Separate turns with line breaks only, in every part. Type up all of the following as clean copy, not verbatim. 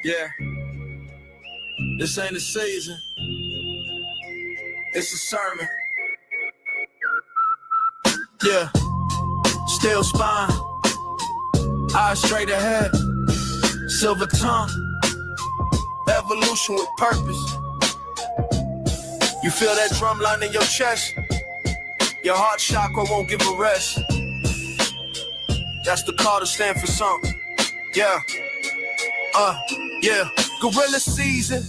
Yeah, this ain't a season, it's a sermon. Yeah, still spine, eyes straight ahead, silver tongue, evolution with purpose. You feel that drum line in your chest, your heart chakra won't give a rest. That's the call to stand for something. Yeah, yeah. Gorilla season,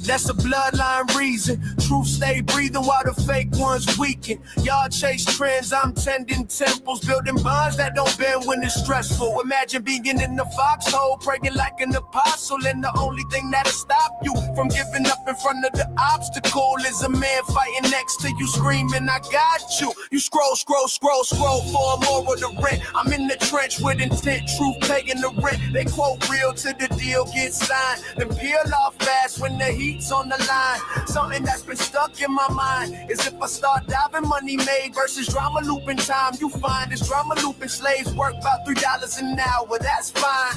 that's a bloodline reason. Truth stay breathing while the fake ones weaken. Y'all chase trends, I'm tending temples, building bonds that don't bend when it's stressful. Imagine being in the foxhole, praying like an apostle, and the only thing that'll stop you from giving up in front of the obstacle is a man fighting next to you screaming, I got you. You scroll for a moral to rent. I'm in the trench with intent, truth paying the rent. They quote real till the deal gets signed, then peel off fast when the heat's on the line. Something that's been stuck in my mind is if I start diving money made versus drama looping time. You find this drama looping slaves work about $3 an hour, that's fine.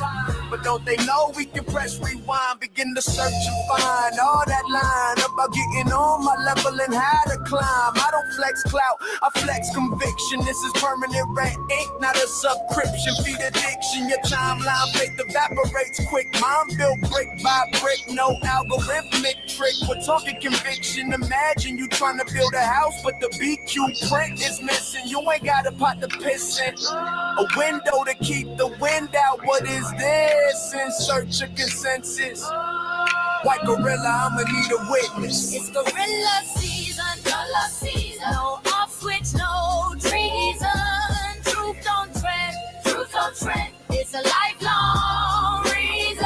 But don't they know we can press rewind, begin to search and find all that line about getting on my level and how to climb. I don't flex clout, I flex conviction. This is permanent red ink, not a subscription. Feed addiction, your timeline faith evaporates quick. Mine built brick by brick, no algorithmic trick. We're talking conviction. Imagine you trying to build a house, but the BQ print is missing. You ain't got a pot to piss in, a window to keep the wind out. What is this? In search of consensus. White gorilla, I'ma need a witness.
It's gorilla season, color season. No off switch, no treason. Truth don't trend, truth don't trend. It's a lifelong reason.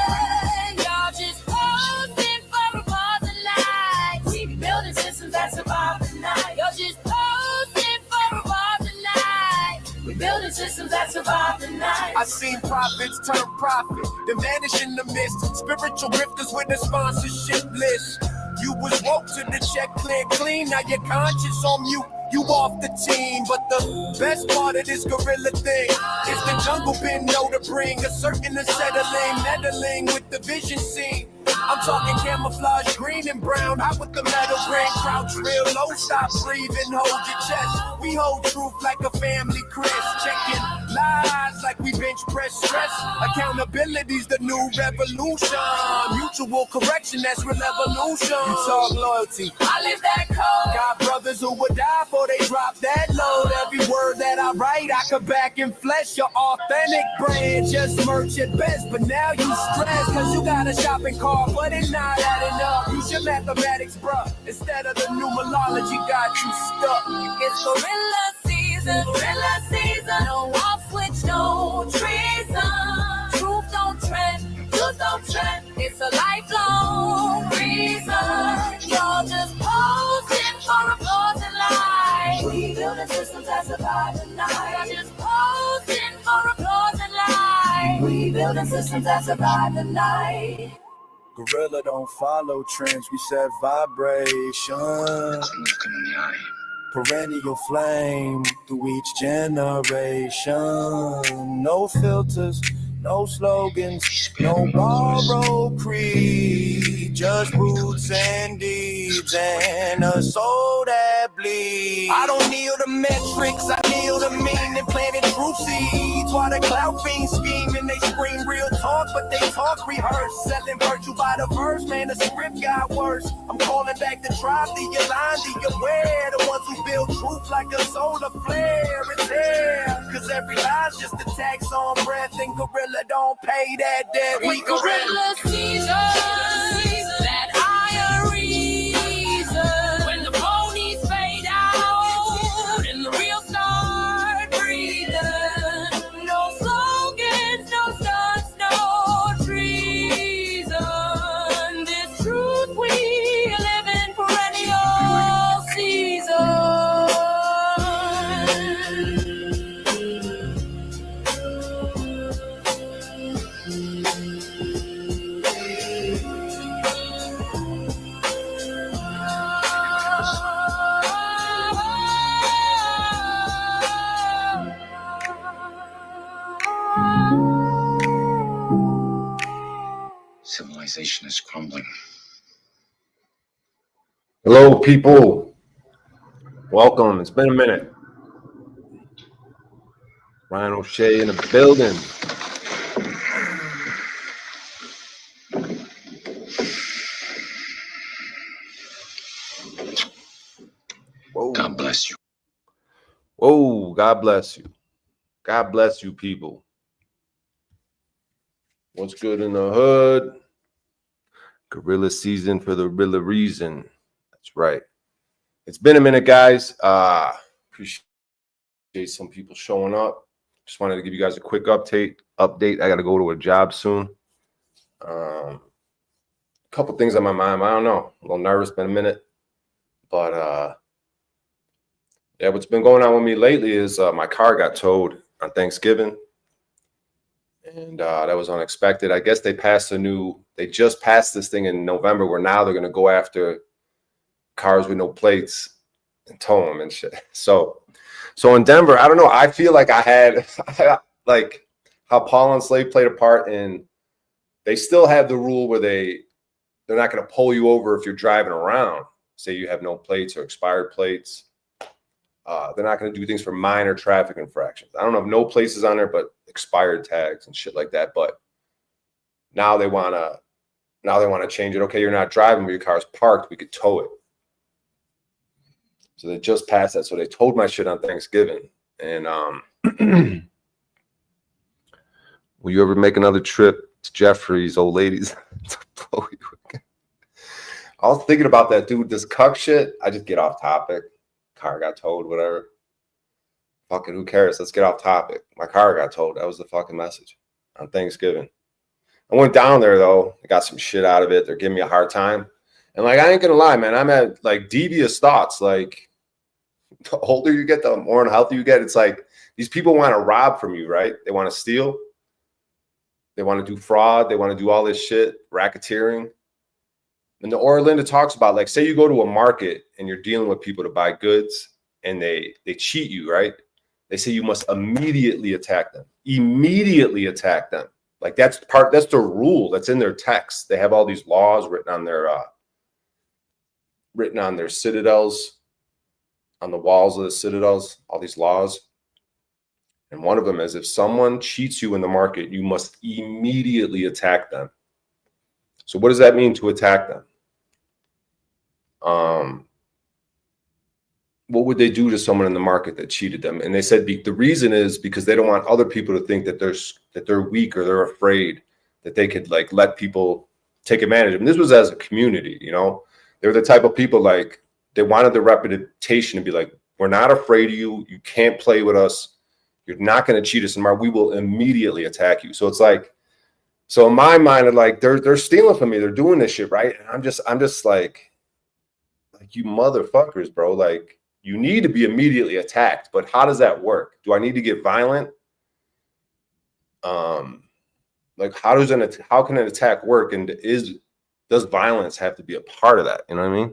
Y'all just posting for a cause of life. We be building systems that survive the night. Y'all just posting for a cause of life. We building systems that survive the night.
I seen prophets turn profit, then vanish in the mist. Spiritual grifters with a sponsorship list. You was woke to the check clear clean, now your conscience on mute. You off the team, but the best part of this gorilla thing is the jungle been know to bring a certain unsettling, meddling with the vision scene. I'm talking camouflage, green and brown, hot with the metal ring. Crouch real low, stop breathing, hold your chest. We hold truth like a family Chris, checking lies like we bench press stress. Accountability's the new revolution. Mutual correction, that's real evolution. You talk loyalty,
I live that code.
got brothers who would die before they drop that load. Every word that I write, I could back in flesh. Your authentic brand, just merch at best. But now you stress, cause you got a shopping cart, but it's not adding up. Use your mathematics, bruh, instead of the numerology got you stuck.
It's gorilla season, gorilla season. No off switch, no treason. Truth don't trend, truth don't trend. It's a lifelong reason. Y'all just posting for applause and life. We building systems that survive the night. Y'all just posting for applause and life. We building systems that survive the night.
Gorilla don't follow trends, we set vibration. Perennial flame through each generation. No filters, no slogans, no borrowed creed. Just roots and deeds and a soul that bleeds. I don't kneel the metrics, I kneel the meaning. Planted truth seeds while the cloud fiends scheme and they scream real talk, but they talk rehearse. Selling virtue by the verse, man, the script got worse. I'm calling back the tribe, the align, the aware. The ones who build truth like a solar flare. It's there, cause every lie's just a tax on breath, and gorilla don't pay that debt. We
gorilla season, that higher reason. When the ponies fade out and the real start breathing. No slogans, no stunts, no treason. This truth we live in perennial season.
civilization is crumbling.
Hello, people. Welcome. It's been a minute. Ryan O'Shea in the building. Whoa.
God bless you.
Whoa, God bless you. God bless you, people. What's good in the hood? Gorilla season for the Rilla reason. That's right. It's been a minute, guys. Appreciate some people showing up. Just wanted to give you guys a quick update. I got to go to a job soon. A couple things on my mind. I don't know. A little nervous. Been a minute. But yeah, what's been going on with me lately is my car got towed on Thanksgiving. And that was unexpected. I guess they just passed this thing in November where now they're going to go after cars with no plates and tow them and shit. So in Denver, I don't know. I feel like I had like how Paul and Slave played a part in. They still have the rule where they're not going to pull you over if you're driving around. Say you have no plates or expired plates. They're not going to do things for minor traffic infractions. I don't know if no places on there, but expired tags and shit like that. But now they want to change it. Okay, you're not driving, but your car's parked. We could tow it. So they just passed that. So they towed my shit on Thanksgiving. And will you ever make another trip to Jeffrey's old ladies to blow you again? I was thinking about that, dude. This cuck shit. I just get off topic. Car got towed, whatever. Fucking who cares? Let's get off topic. My car got towed. That was the fucking message on Thanksgiving. I went down there though. I got some shit out of it. They're giving me a hard time. And like, I ain't gonna lie, man. I'm at like devious thoughts. Like, the older you get, the more unhealthy you get. It's like these people want to rob from you, right? They want to steal. They want to do fraud. They want to do all this shit, racketeering. And the Orlinda talks about, like, say you go to a market and you're dealing with people to buy goods and they cheat you, right? They say you must immediately attack them. Immediately attack them. Like that's the rule that's in their text. They have all these laws written on their citadels, on the walls of the citadels, all these laws. And one of them is if someone cheats you in the market, you must immediately attack them. So what does that mean to attack them? What would they do to someone in the market that cheated them? And they said the reason is because they don't want other people to think that they're weak or they're afraid that they could like let people take advantage of them. This was as a community, you know. They were the type of people like they wanted the reputation to be like, we're not afraid of you. You can't play with us. You're not going to cheat us in the market. We will immediately attack you. So it's like, so in my mind, I'm like they're stealing from me. They're doing this shit, right? And I'm just like you motherfuckers, bro. Like you need to be immediately attacked, but how does that work? Do I need to get violent? Like how can an attack work? And does violence have to be a part of that? You know what I mean?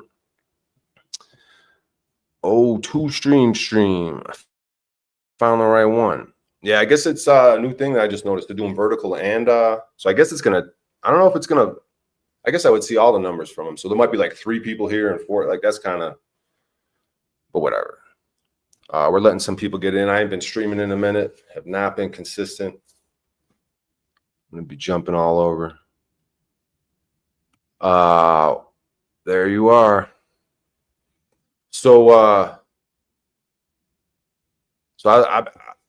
Oh, stream. I found the right one. Yeah, I guess it's a new thing that I just noticed. They're doing vertical and so I guess it's gonna. I don't know if it's gonna. I guess I would see all the numbers from them. So there might be like 3 people here and 4. Like that's kind of. But whatever. We're letting some people get in. I ain't been streaming in a minute. Have not been consistent. I'm gonna be jumping all over. There you are. So I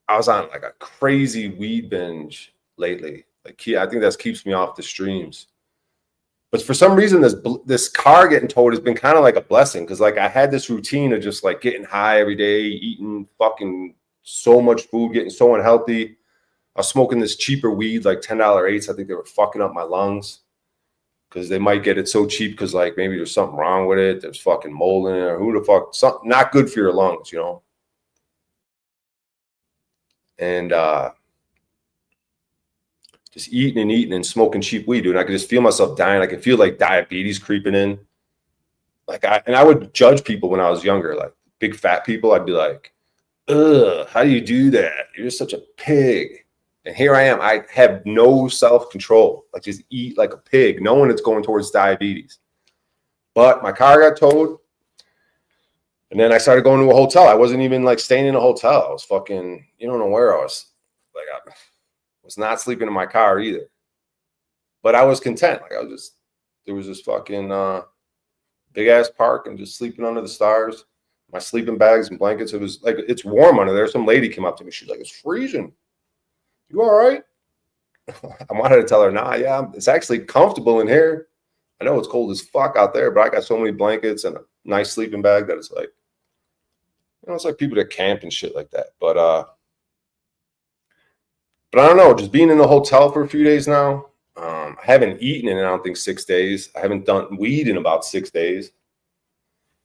was on like a crazy weed binge lately. Like I think that keeps me off the streams. But for some reason, this car getting towed has been kind of like a blessing because like I had this routine of just like getting high every day, eating fucking so much food, getting so unhealthy. I was smoking this cheaper weed, like $10 8s. I think they were fucking up my lungs because they might get it so cheap because like maybe there's something wrong with it. There's fucking mold in it or who the fuck, something not good for your lungs, you know. And just eating and smoking cheap weed, dude. And I could just feel myself dying. I could feel like diabetes creeping in. Like I would judge people when I was younger, like big fat people. I'd be like, ugh, how do you do that? You're such a pig. And here I am. I have no self-control. Like just eat like a pig, knowing it's going towards diabetes. But my car got towed. And then I started going to a hotel. I wasn't even like staying in a hotel. I was fucking, you don't know where I was. Like I was not sleeping in my car either. But I was content. Like there was this fucking big ass park and just sleeping under the stars. My sleeping bags and blankets. It was like, it's warm under there. Some lady came up to me. She's like, it's freezing. You all right? I wanted to tell her, nah, yeah, it's actually comfortable in here. I know it's cold as fuck out there, but I got so many blankets and a nice sleeping bag that it's like, you know, it's like people that camp and shit like that. But I don't know, just being in the hotel for a few days now. I haven't eaten in, I don't think, 6 days. I haven't done weed in about 6 days.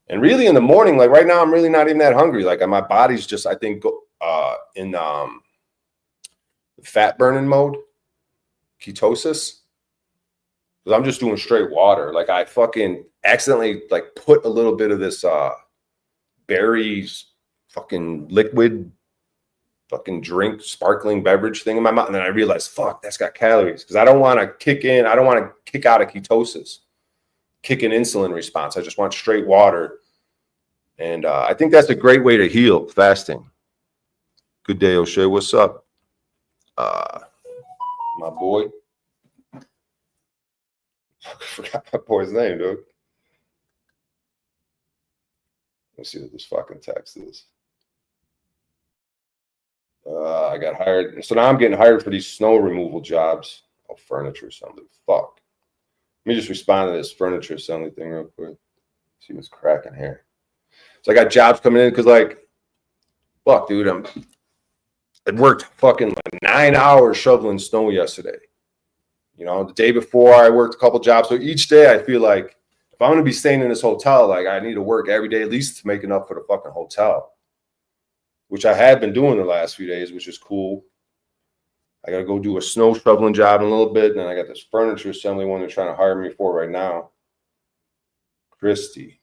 And really in the morning, like right now, I'm really not even that hungry. Like my body's just, I think, in fat burning mode, ketosis. Because I'm just doing straight water. Like I fucking accidentally like put a little bit of this berries fucking liquid fucking drink sparkling beverage thing in my mouth. And then I realized, fuck, that's got calories. Because I don't want to kick out of ketosis, kick an insulin response. I just want straight water. And I think that's a great way to heal, fasting. Good day, O'Shea. What's up? My boy. I forgot my boy's name, dude. Let's see what this fucking text is. I got hired. So now I'm getting hired for these snow removal jobs. Oh, furniture assembly. Fuck. Let me just respond to this furniture assembly thing real quick. See what's cracking here. So I got jobs coming in because, like, fuck, dude, I worked fucking like 9 hours shoveling snow yesterday. You know, the day before I worked a couple jobs. So each day I feel like if I'm going to be staying in this hotel, like I need to work every day at least to make enough for the fucking hotel, which I had been doing the last few days, which is cool. I got to go do a snow shoveling job in a little bit. And then I got this furniture assembly one they're trying to hire me for right now. Christy.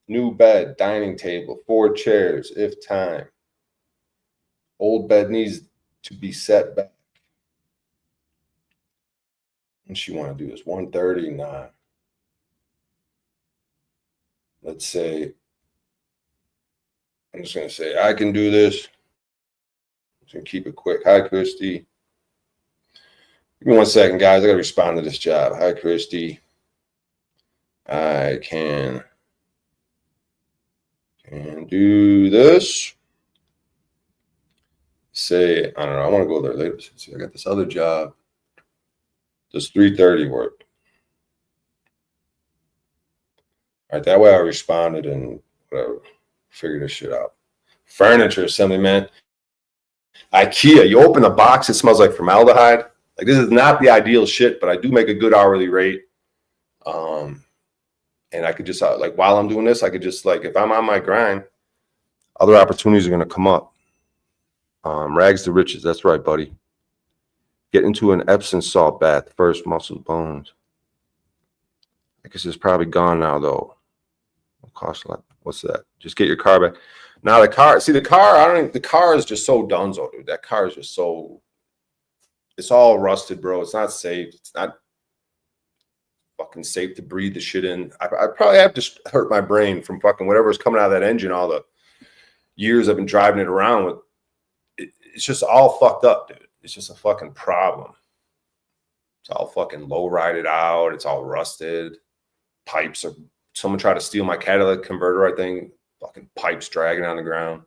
New bed, dining table, 4 chairs, if time. Old bed needs to be set back. And she want to do this 1:30, nah. Let's say, I'm just going to say, I can do this. I'm just going to keep it quick. Hi, Christy. Give me 1 second, guys. I got to respond to this job. Hi, Christy. I can do this. Say, I don't know. I want to go there later. See, I got this other job. Does 3:30 work? All right, that way I responded and whatever. Figure this shit out. Furniture assembly, man. IKEA, you open the box, it smells like formaldehyde. Like, this is not the ideal shit, but I do make a good hourly rate. And I could just, like, while I'm doing this, I could just, like, if I'm on my grind, other opportunities are going to come up. Rags to riches. That's right, buddy. Get into an Epsom salt bath first, muscle bones. I guess it's probably gone now, though. It'll cost a lot. What's that? Just get your car back. Now the car, the car is just so donezo, dude. That car is just so, it's all rusted, bro. It's not safe. It's not fucking safe to breathe the shit in. I probably have to hurt my brain from fucking whatever's coming out of that engine all the years I've been driving it around with. It's just all fucked up, dude. It's just a fucking problem. It's all fucking low-rided out. It's all rusted. Pipes are, someone tried to steal my catalytic converter, I think. Fucking pipes dragging on the ground.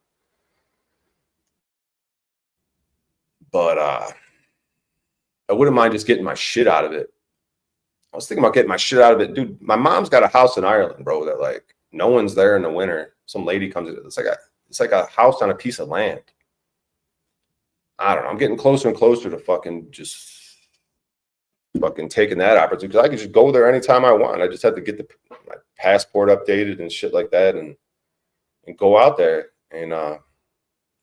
But I wouldn't mind just getting my shit out of it. I was thinking about getting my shit out of it. Dude, my mom's got a house in Ireland, bro, that like no one's there in the winter. Some lady comes in. It's like a house on a piece of land. I don't know. I'm getting closer and closer to fucking just fucking taking that opportunity because I can just go there anytime I want. I just have to get my passport updated and shit like that and go out there. And I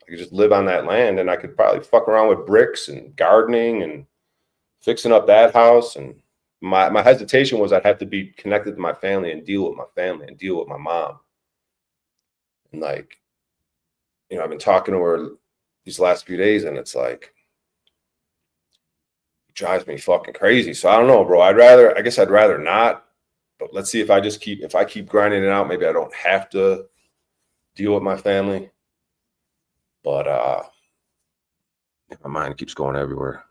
could just live on that land and I could probably fuck around with bricks and gardening and fixing up that house. And my hesitation was I'd have to be connected to my family and deal with my family and deal with my mom. And like, you know, I've been talking to her these last few days and it's like, drives me fucking crazy. So I don't know, bro. I guess I'd rather not. But let's see if I keep grinding it out, maybe I don't have to deal with my family. But my mind keeps going everywhere.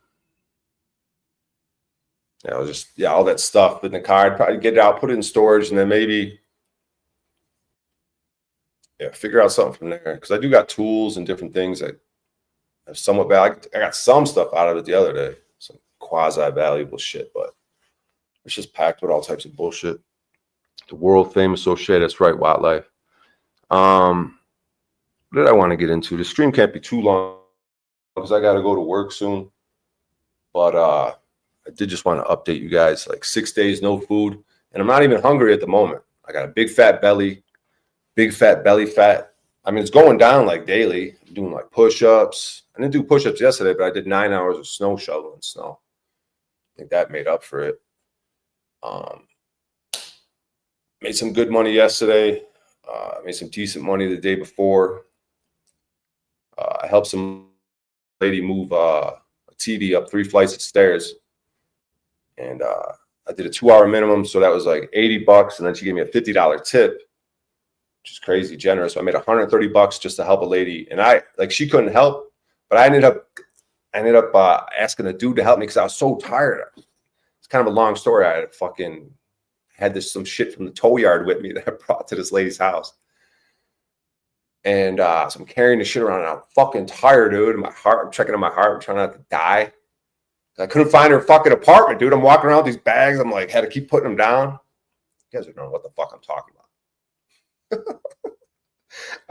Yeah, all that stuff in the car. I'd probably get it out, put it in storage, and then maybe figure out something from there. Because I do got tools and different things that have somewhat valuable. I got some stuff out of it the other day, some quasi-valuable shit, but it's just packed with all types of bullshit. The world famous O'Shea, that's right, wildlife. What did I want to get into? The stream can't be too long because I got to go to work soon. But I did just want to update you guys. Like 6 days, no food. And I'm not even hungry at the moment. I got a big fat belly, big fat belly fat. I mean, it's going down like daily. I'm doing like push-ups. I didn't do push-ups yesterday, but I did 9 hours of snow shoveling snow. I think that made up for it. Made some good money yesterday. Made some decent money the day before. I helped some lady move a TV up 3 flights of stairs. And I did a 2-hour minimum, so that was like $80. And then she gave me a $50 tip, which is crazy generous. So I made $130 just to help a lady. And she couldn't help, but I ended up asking a dude to help me because I was so tired. It's kind of a long story. I had some shit from the tow yard with me that I brought to this lady's house. And so I'm carrying the shit around and I'm fucking tired, dude. I'm checking on my heart. I'm trying not to die. I couldn't find her fucking apartment, dude. I'm walking around with these bags. I'm like, had to keep putting them down. You guys don't know what the fuck I'm talking about.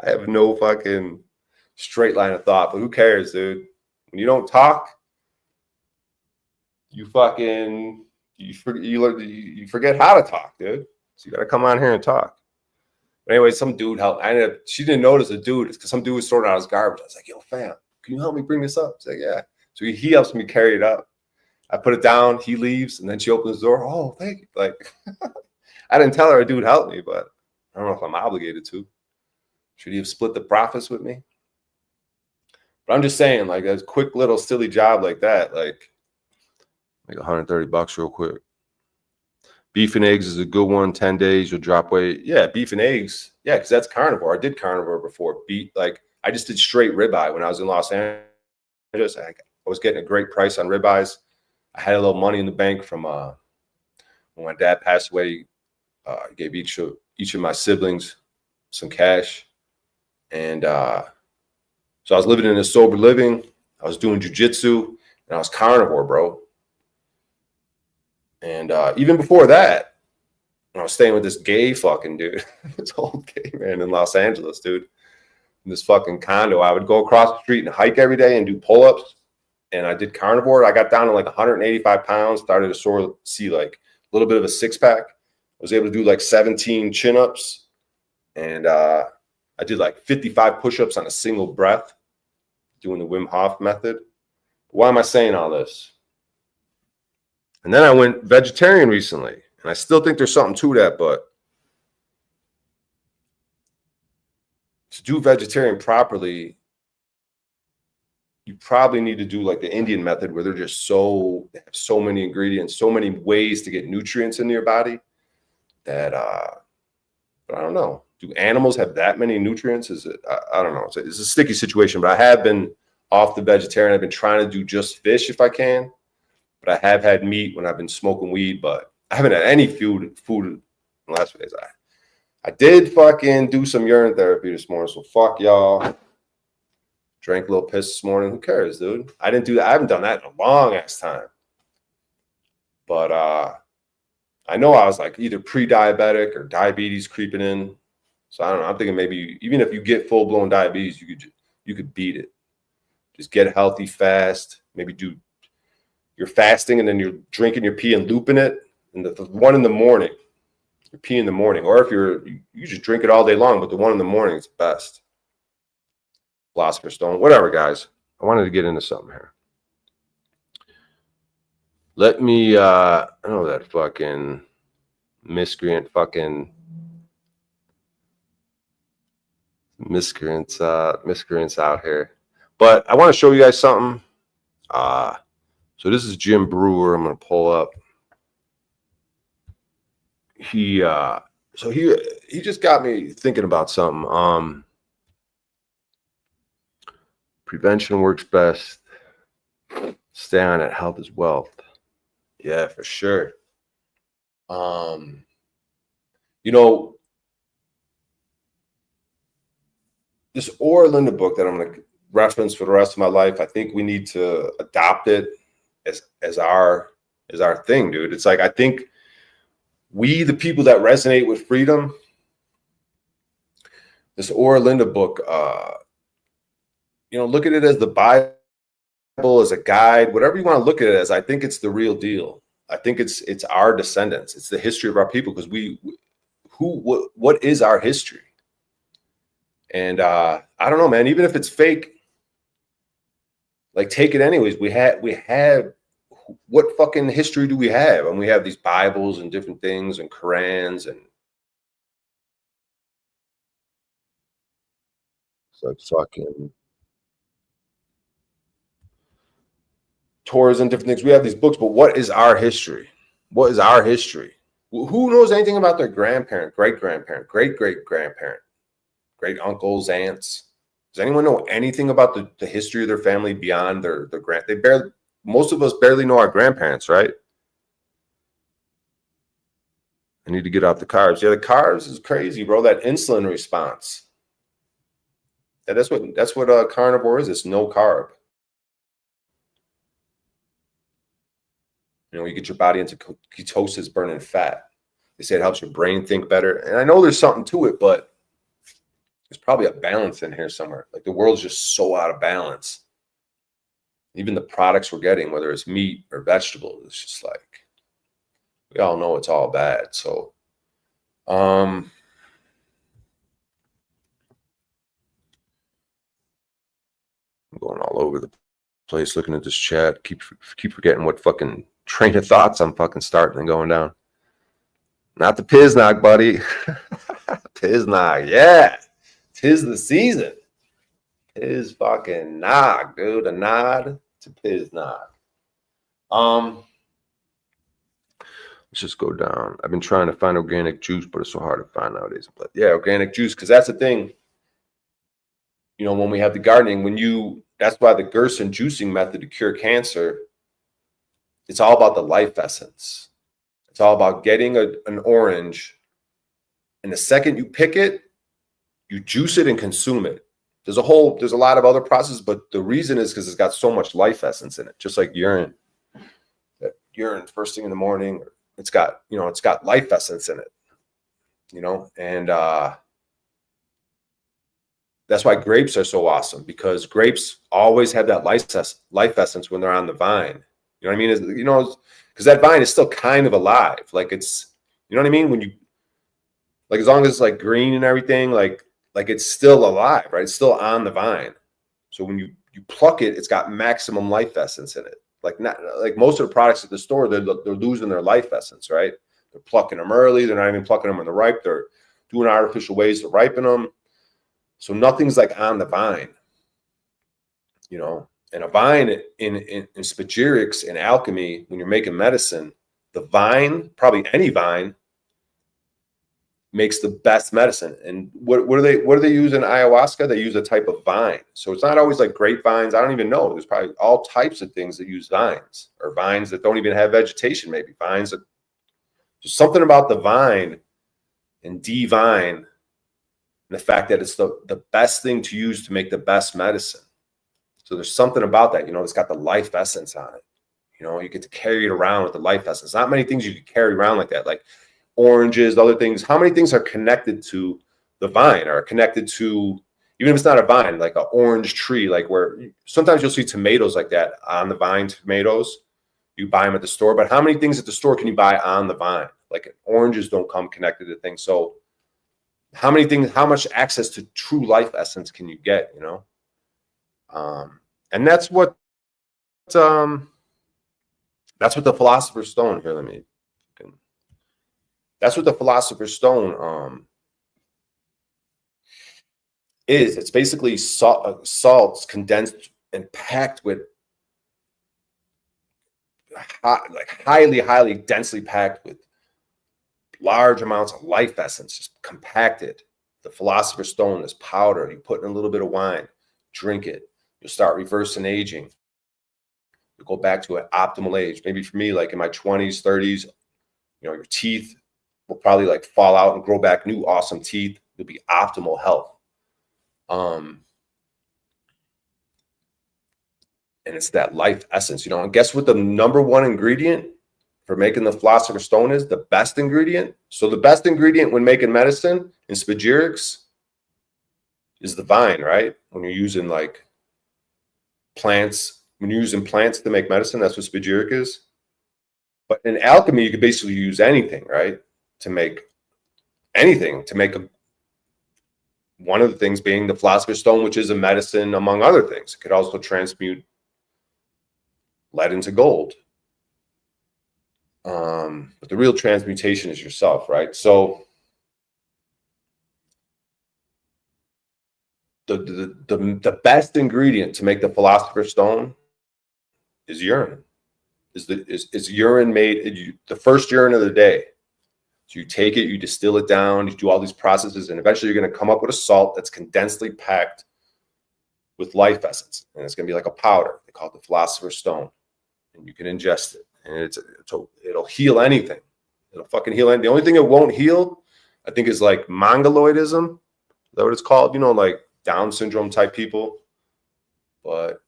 I have no fucking straight line of thought, but who cares, dude? When you don't talk, you forget how to talk, dude. So you got to come on here and talk. But anyway, some dude helped. She didn't notice a dude because some dude was sorting out his garbage. I was like, yo, fam, can you help me bring this up? She's like, yeah. So he helps me carry it up. I put it down. He leaves, and then she opens the door. Oh, thank you. Like, I didn't tell her a dude helped me, but I don't know if I'm obligated to. Should he have split the profits with me? But I'm just saying, like, a quick little silly job like that, like $130 real quick. Beef and eggs is a good one. 10 days, you'll drop weight. Yeah, beef and eggs. Yeah, because that's carnivore. I did carnivore before. I just did straight ribeye when I was in Los Angeles. I was getting a great price on ribeyes. I had a little money in the bank from when my dad passed away. I gave each of my siblings some cash. And so I was living in a sober living. I was doing jujitsu, and I was carnivore, bro. And even before that, I was staying with this gay fucking dude, this old gay man in Los Angeles, dude. In this fucking condo, I would go across the street and hike every day and do pull-ups. And I did carnivore. I got down to like 185 pounds, started to see like a little bit of a six-pack. I was able to do like 17 chin-ups. And I did like 55 push-ups on a single breath, doing the Wim Hof method. Why am I saying all this? And then I went vegetarian recently. And I still think there's something to that, but to do vegetarian properly, you probably need to do like the Indian method where they have so many ingredients, so many ways to get nutrients into your body that, but I don't know. Do animals have that many nutrients? I don't know. It's a sticky situation, but I have been off the vegetarian. I've been trying to do just fish if I can, but I have had meat when I've been smoking weed, but I haven't had any food in the last few days. I did fucking do some urine therapy this morning, so fuck y'all. Drank a little piss this morning. Who cares, dude? I didn't do that. I haven't done that in a long ass time. But I know I was like either pre-diabetic or diabetes creeping in. So I don't know. I'm thinking maybe even if you get full-blown diabetes, you could beat it. Just get healthy fast. Maybe do your fasting and then you're drinking your pee and looping it. And the one in the morning, your pee in the morning. Or if you just drink it all day long, but the one in the morning is best. Philosopher's Stone, whatever, guys. I wanted to get into something here. Let me, I know that fucking miscreants out here. But I want to show you guys something. So this is Jim Brewer. I'm going to pull up. He just got me thinking about something. Prevention works best. Stay on it. Health is wealth. Yeah, for sure. You know, this Ora Linda book that I'm going to reference for the rest of my life, I think we need to adopt it as our thing, dude. It's like, I think we, the people that resonate with freedom, this Ora Linda book, look at it as the Bible, as a guide, whatever you want to look at it as. I think it's the real deal. I think it's our descendants. It's the history of our people, because what is our history? And I don't know, man. Even if it's fake, like, take it anyways. We have what fucking history do we have? And we have these Bibles and different things and Qurans and it's like fucking Torahs and different things. We have these books, but what is our history? What is our history? Who knows anything about their grandparent, great-grandparent, great-great-grandparent, great uncles, aunts? Does anyone know anything about the history of their family beyond their grand? Most of us barely know our grandparents, right? I need to get off the carbs. Yeah, the carbs is crazy, bro. That insulin response. Yeah, that's what a carnivore is. It's no carb. You get your body into ketosis, burning fat. They say it helps your brain think better. And I know there's something to it, but there's probably a balance in here somewhere. Like, the world's just so out of balance. Even the products we're getting, whether it's meat or vegetables, it's just like, we all know it's all bad. So, I'm going all over the place looking at this chat. Keep forgetting what fucking train of thoughts I'm fucking starting and going down. Not the Piznog, buddy. Piznog, yeah. 'Tis the season. Tis fucking nog, dude. A nod to Piznog. Let's just go down. I've been trying to find organic juice, but it's so hard to find nowadays. But yeah, organic juice, because that's the thing. When we have the gardening, that's why the Gerson juicing method to cure cancer, it's all about the life essence. It's all about getting an orange, and the second you pick it, you juice it and consume it. There's a lot of other processes, but the reason is because it's got so much life essence in it, just like urine. That urine first thing in the morning, it's got life essence in it, and that's why grapes are so awesome, because grapes always have that life essence when they're on the vine. You know what I mean? Because that vine is still kind of alive. Like, it's, you know what I mean? When you, like, as long as it's like green and everything, like it's still alive, right? It's still on the vine. So when you pluck it, it's got maximum life essence in it. Like, not like most of the products at the store, they're losing their life essence, right? They're plucking them early. They're not even plucking them when they're ripe. They're doing artificial ways to ripen them. So nothing's like on the vine, And a vine in spagyrics, in alchemy, when you're making medicine, the vine, probably any vine, makes the best medicine. And what do they use in ayahuasca? They use a type of vine. So it's not always like grapevines. I don't even know. There's probably all types of things that use vines, or vines that don't even have vegetation. Maybe vines that, just something about the vine and divine, and the fact that it's the best thing to use to make the best medicine. So there's something about that, it's got the life essence on it. You get to carry it around with the life essence. Not many things you can carry around like that, like oranges, other things. How many things are connected to the vine, or connected to, even if it's not a vine, like an orange tree, like where sometimes you'll see tomatoes like that on the vine, tomatoes. You buy them at the store, but how many things at the store can you buy on the vine? Like, oranges don't come connected to things. So how much access to true life essence can you get, and that's what the Philosopher's Stone here. That's what the Philosopher's Stone is. It's basically salts condensed and packed with like highly densely packed with large amounts of life essence, just compacted. The Philosopher's Stone is powder. You put in a little bit of wine, drink it. You'll start reversing aging. You'll go back to an optimal age. Maybe for me, like in my 20s, 30s, your teeth will probably like fall out and grow back new awesome teeth. You'll be optimal health. And it's that life essence, and guess what the number one ingredient for making the Philosopher's Stone is? The best ingredient. So the best ingredient when making medicine in spagyrics is the vine, right? When you're using like plants, when you're using plants to make medicine, that's what spagyric is. But in alchemy, you could basically use anything, right? To make anything, one of the things being the Philosopher's Stone, which is a medicine, among other things. It could also transmute lead into gold. But the real transmutation is yourself, right? So the best ingredient to make the Philosopher's Stone is urine. Is urine made the first urine of the day. So you take it, you distill it down, you do all these processes, and eventually you're going to come up with a salt that's condensedly packed with life essence, and it's going to be like a powder. They call it the Philosopher's Stone, and you can ingest it, and it'll heal anything. It'll fucking heal anything. The only thing it won't heal, I think, is like mongoloidism. Is that what it's called? Like Down syndrome type people. But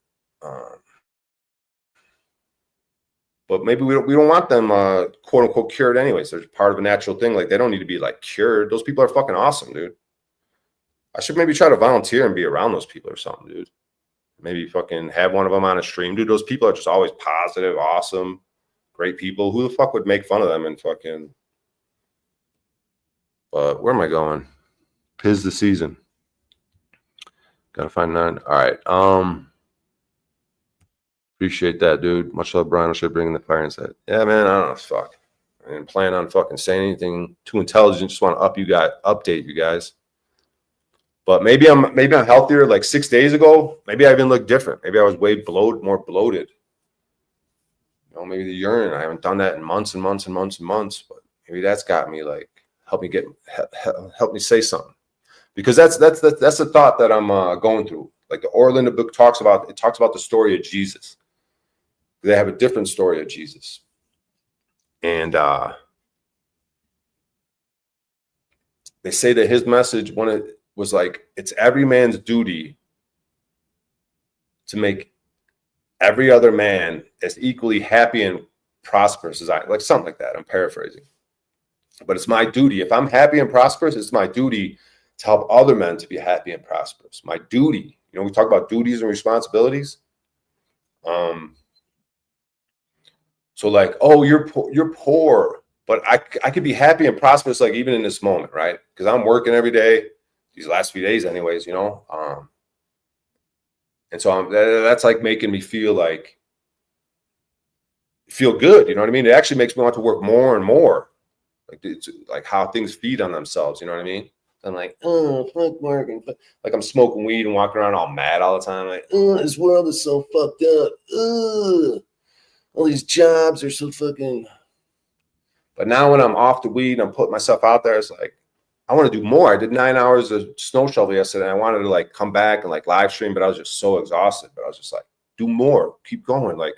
maybe we don't want them quote unquote cured anyways. They're part of a natural thing. Like they don't need to be like cured. Those people are fucking awesome, dude. I should maybe try to volunteer and be around those people or something, dude. Maybe fucking have one of them on a stream, dude. Those people are just always positive, awesome, great people. Who the fuck would make fun of them and fucking? But where am I going? 'Tis the season. Gotta find 9. All right. Appreciate that, dude. Much love, Brian. I should bring in the fire and said, yeah, man, I don't know. Fuck. I didn't plan on fucking saying anything too intelligent. Just want to update you guys. But maybe I'm healthier. Like 6 days ago, maybe I even looked different. Maybe I was way more bloated. Maybe the urine. I haven't done that in months and months and months and months. But maybe that's got me like help me say something, because that's the thought that I'm going through. Like the Orlinda book talks about the story of Jesus. They have a different story of Jesus, and they say that his message was like, it's every man's duty to make every other man as equally happy and prosperous as I, like something like that. I'm paraphrasing, but it's my duty. If I'm happy and prosperous, it's my duty to help other men to be happy and prosperous. My duty. We talk about duties and responsibilities. So like, oh, you're poor, but I could be happy and prosperous, like even in this moment, right? Because I'm working every day, these last few days anyways, and so that's like making me feel good. You know what I mean? It actually makes me want to work more and more. Like it's like how things feed on themselves. You know what I mean? I'm like, oh, fuck working. Like I'm smoking weed and walking around all mad all the time. Like, oh, this world is so fucked up. All these jobs are so fucking. But now when I'm off the weed and I'm putting myself out there, it's like, I want to do more. I did 9 hours of snow shovel yesterday. I wanted to like come back and like live stream, but I was just so exhausted. But I was just like, do more, keep going, like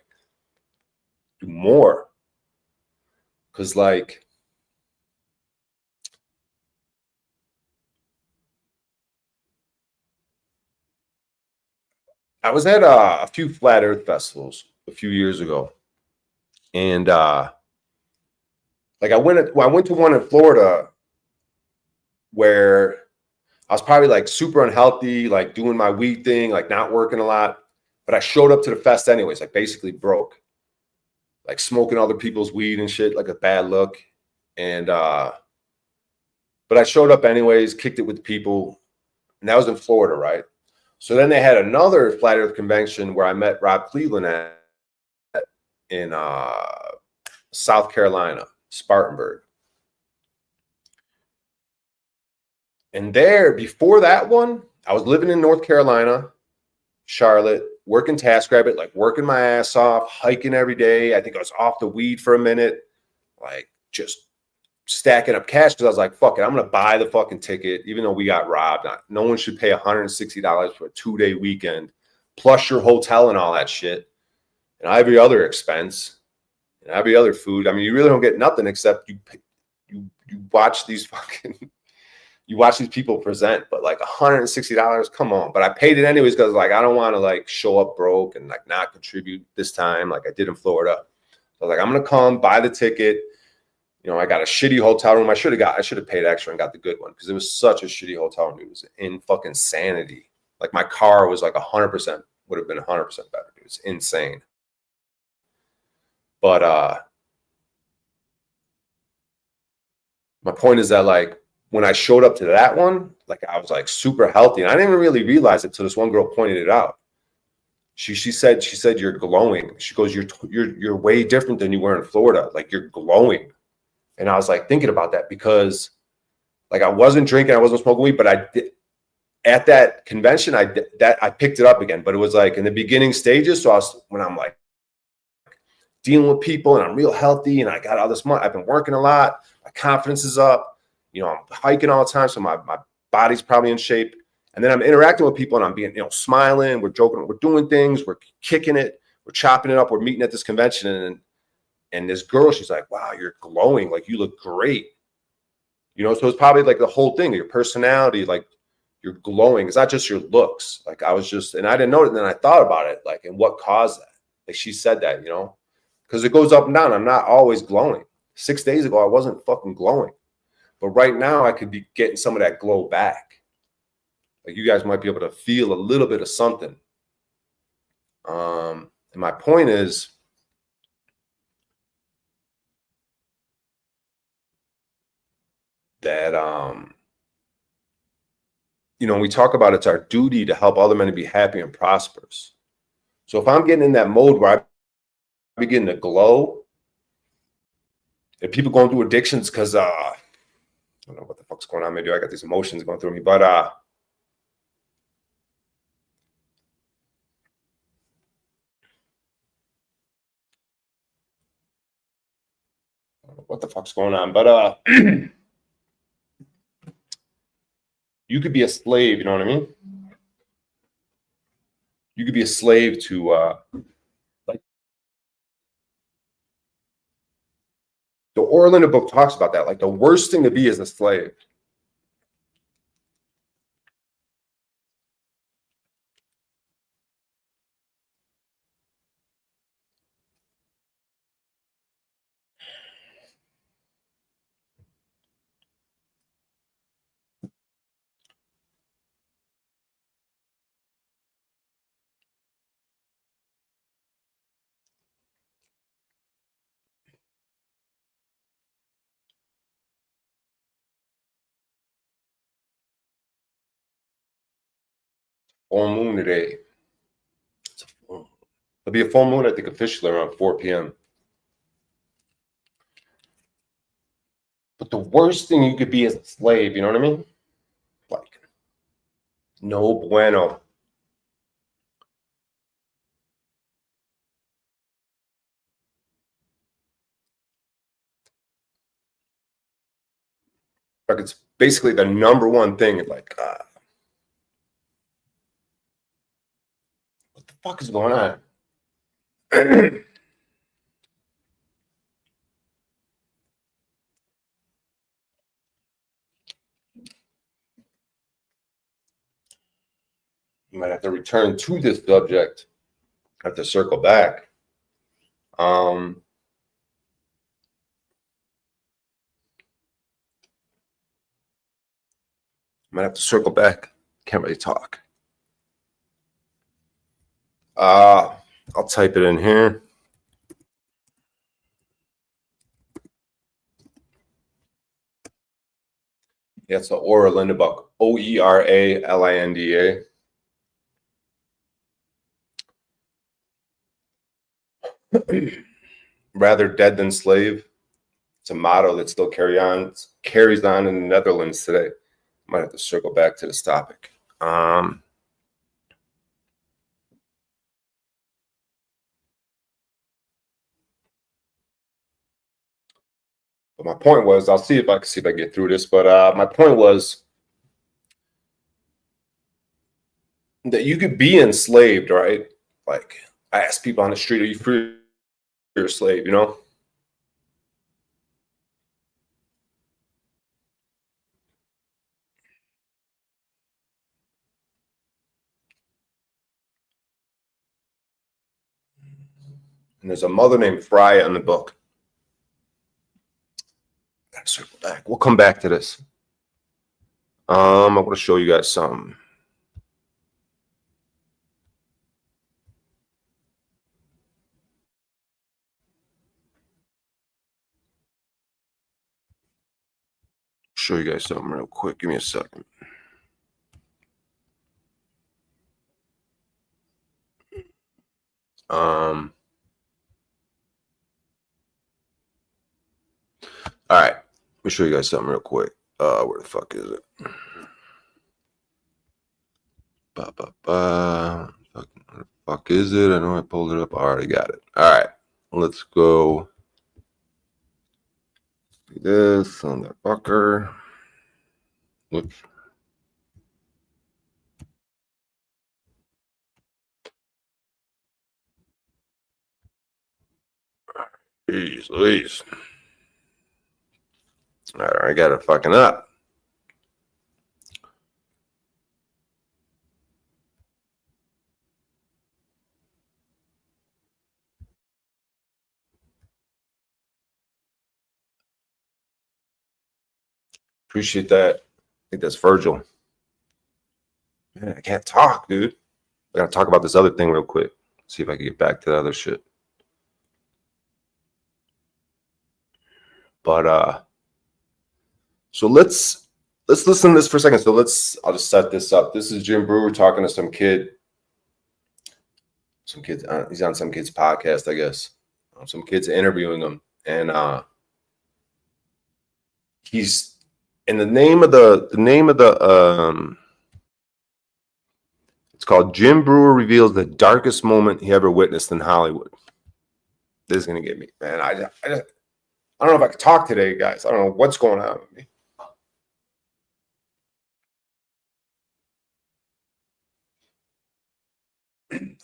do more. Cause like, I was at a few flat earth festivals a few years ago. And like I went to one in Florida where I was probably like super unhealthy, like doing my weed thing, like not working a lot. But I showed up to the fest anyways, like basically broke, like smoking other people's weed and shit, like a bad look. And but I showed up anyways, kicked it with people, and that was in Florida, right? So then they had another flat earth convention where I met Rob Cleveland in South Carolina, Spartanburg. And there, before that one, I was living in North Carolina, Charlotte, working TaskRabbit, like working my ass off, hiking every day. I think I was off the weed for a minute, like just stacking up cash because I was like, fuck it, I'm going to buy the fucking ticket, even though we got robbed. No one should pay $160 for a 2-day weekend, plus your hotel and all that shit, and every other expense, and every other food. I mean, you really don't get nothing except you watch these fucking, you watch these people present, but like $160, come on. But I paid it anyways because like I don't want to like show up broke and like not contribute this time like I did in Florida. So I was like, I'm going to come, buy the ticket. You know, I got a shitty hotel room. I should have paid extra and got the good one because it was such a shitty hotel room. It was in fucking insanity. Like my car was like 100%, would have been 100% better. It was insane. But my point is that like when I showed up to that one, like I was like super healthy. And I didn't even really realize it till this one girl pointed it out. She said you're glowing. She goes, you're way different than you were in Florida. Like you're glowing. And I was like thinking about that because like I wasn't drinking, I wasn't smoking weed, but I did at that convention, I picked it up again, but it was like in the beginning stages. So when I'm like dealing with people and I'm real healthy and I got all this money, I've been working a lot, my confidence is up, you know, I'm hiking all the time. So my body's probably in shape. And then I'm interacting with people and I'm being, you know, smiling, we're joking, we're doing things, we're kicking it, we're chopping it up, we're meeting at this convention. And this girl, she's like, wow, you're glowing. Like, you look great. You know, so it's probably like the whole thing, your personality, like you're glowing. It's not just your looks. Like I was just, and I didn't know it. And then I thought about it, like, and what caused that? Like she said that, you know, because it goes up and down. I'm not always glowing. 6 days ago, I wasn't fucking glowing. But right now I could be getting some of that glow back. Like you guys might be able to feel a little bit of something. And my point is, that you know, we talk about it's our duty to help other men to be happy and prosperous. So if I'm getting in that mode where I begin to glow, and people going through addictions because I don't know what the fuck's going on. Maybe I got these emotions going through me, but what the fuck's going on? But you could be a slave, you know what I mean? You could be a slave to like the Orlando book talks about that. Like the worst thing to be is a slave. Full moon today. It'll be a full moon, I think, officially around 4 p.m. But the worst thing you could be is a slave, you know what I mean? Like, no bueno. Like, it's basically the number one thing. Like, what the fuck is going on? You might have to return to this subject. I have to circle back. Might have to circle back. Can't really talk. I'll type it in here. Yeah, it's the Oralinda book. Oralinda. Rather dead than slave. It's a motto that still carries on in the Netherlands today. Might have to circle back to this topic. But my point was, I'll see if I can get through this. But my point was that you could be enslaved, right? Like I ask people on the street, "Are you free? You're a slave," you know? And there's a mother named Freya in the book. Gotta circle back. We'll come back to this. I want to show you guys something. Show you guys something real quick. Give me a second. All right. Let me show you guys something real quick. Where the fuck is it? Where the fuck is it? I know I pulled it up. I already got it. All right. Let's go. Do this on that fucker. Whoops. Jeez Louise. All right, I got it fucking up. Appreciate that. I think that's Virgil. Man, I can't talk, dude. I gotta talk about this other thing real quick. See if I can get back to the other shit. But so let's listen to this for a second. So I'll just set this up. This is Jim Breuer talking to some kid. Some kids. He's on some kid's podcast, I guess. Some kids interviewing him, and he's in the name of the it's called Jim Breuer Reveals the Darkest Moment He Ever Witnessed in Hollywood. This is gonna get me, man. I don't know if I can talk today, guys. I don't know what's going on with me.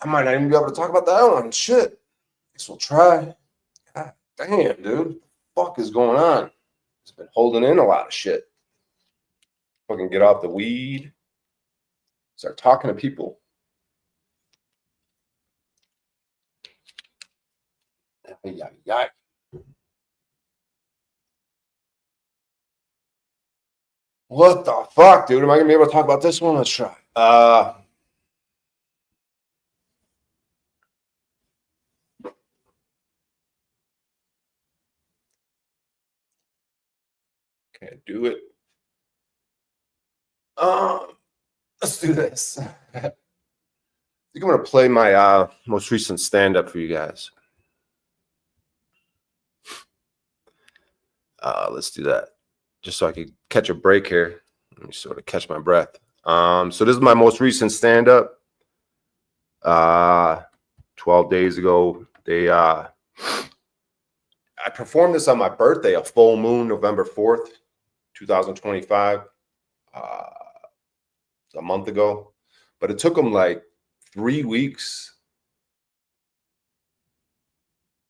I might not even be able to talk about that one. Shit. Guess we'll try. God damn, dude. What the fuck is going on? It's been holding in a lot of shit. Fucking get off the weed. Start talking to people. Yeah. What the fuck, dude? Am I gonna be able to talk about this one? Let's try. Can't do it. Let's do this. I think I'm gonna play my most recent stand-up for you guys. Let's do that. Just so I can catch a break here. Let me sort of catch my breath. So this is my most recent stand-up. 12 days ago. I performed this on my birthday, a full moon, November 4th, 2025. A month ago. But it took them like 3 weeks,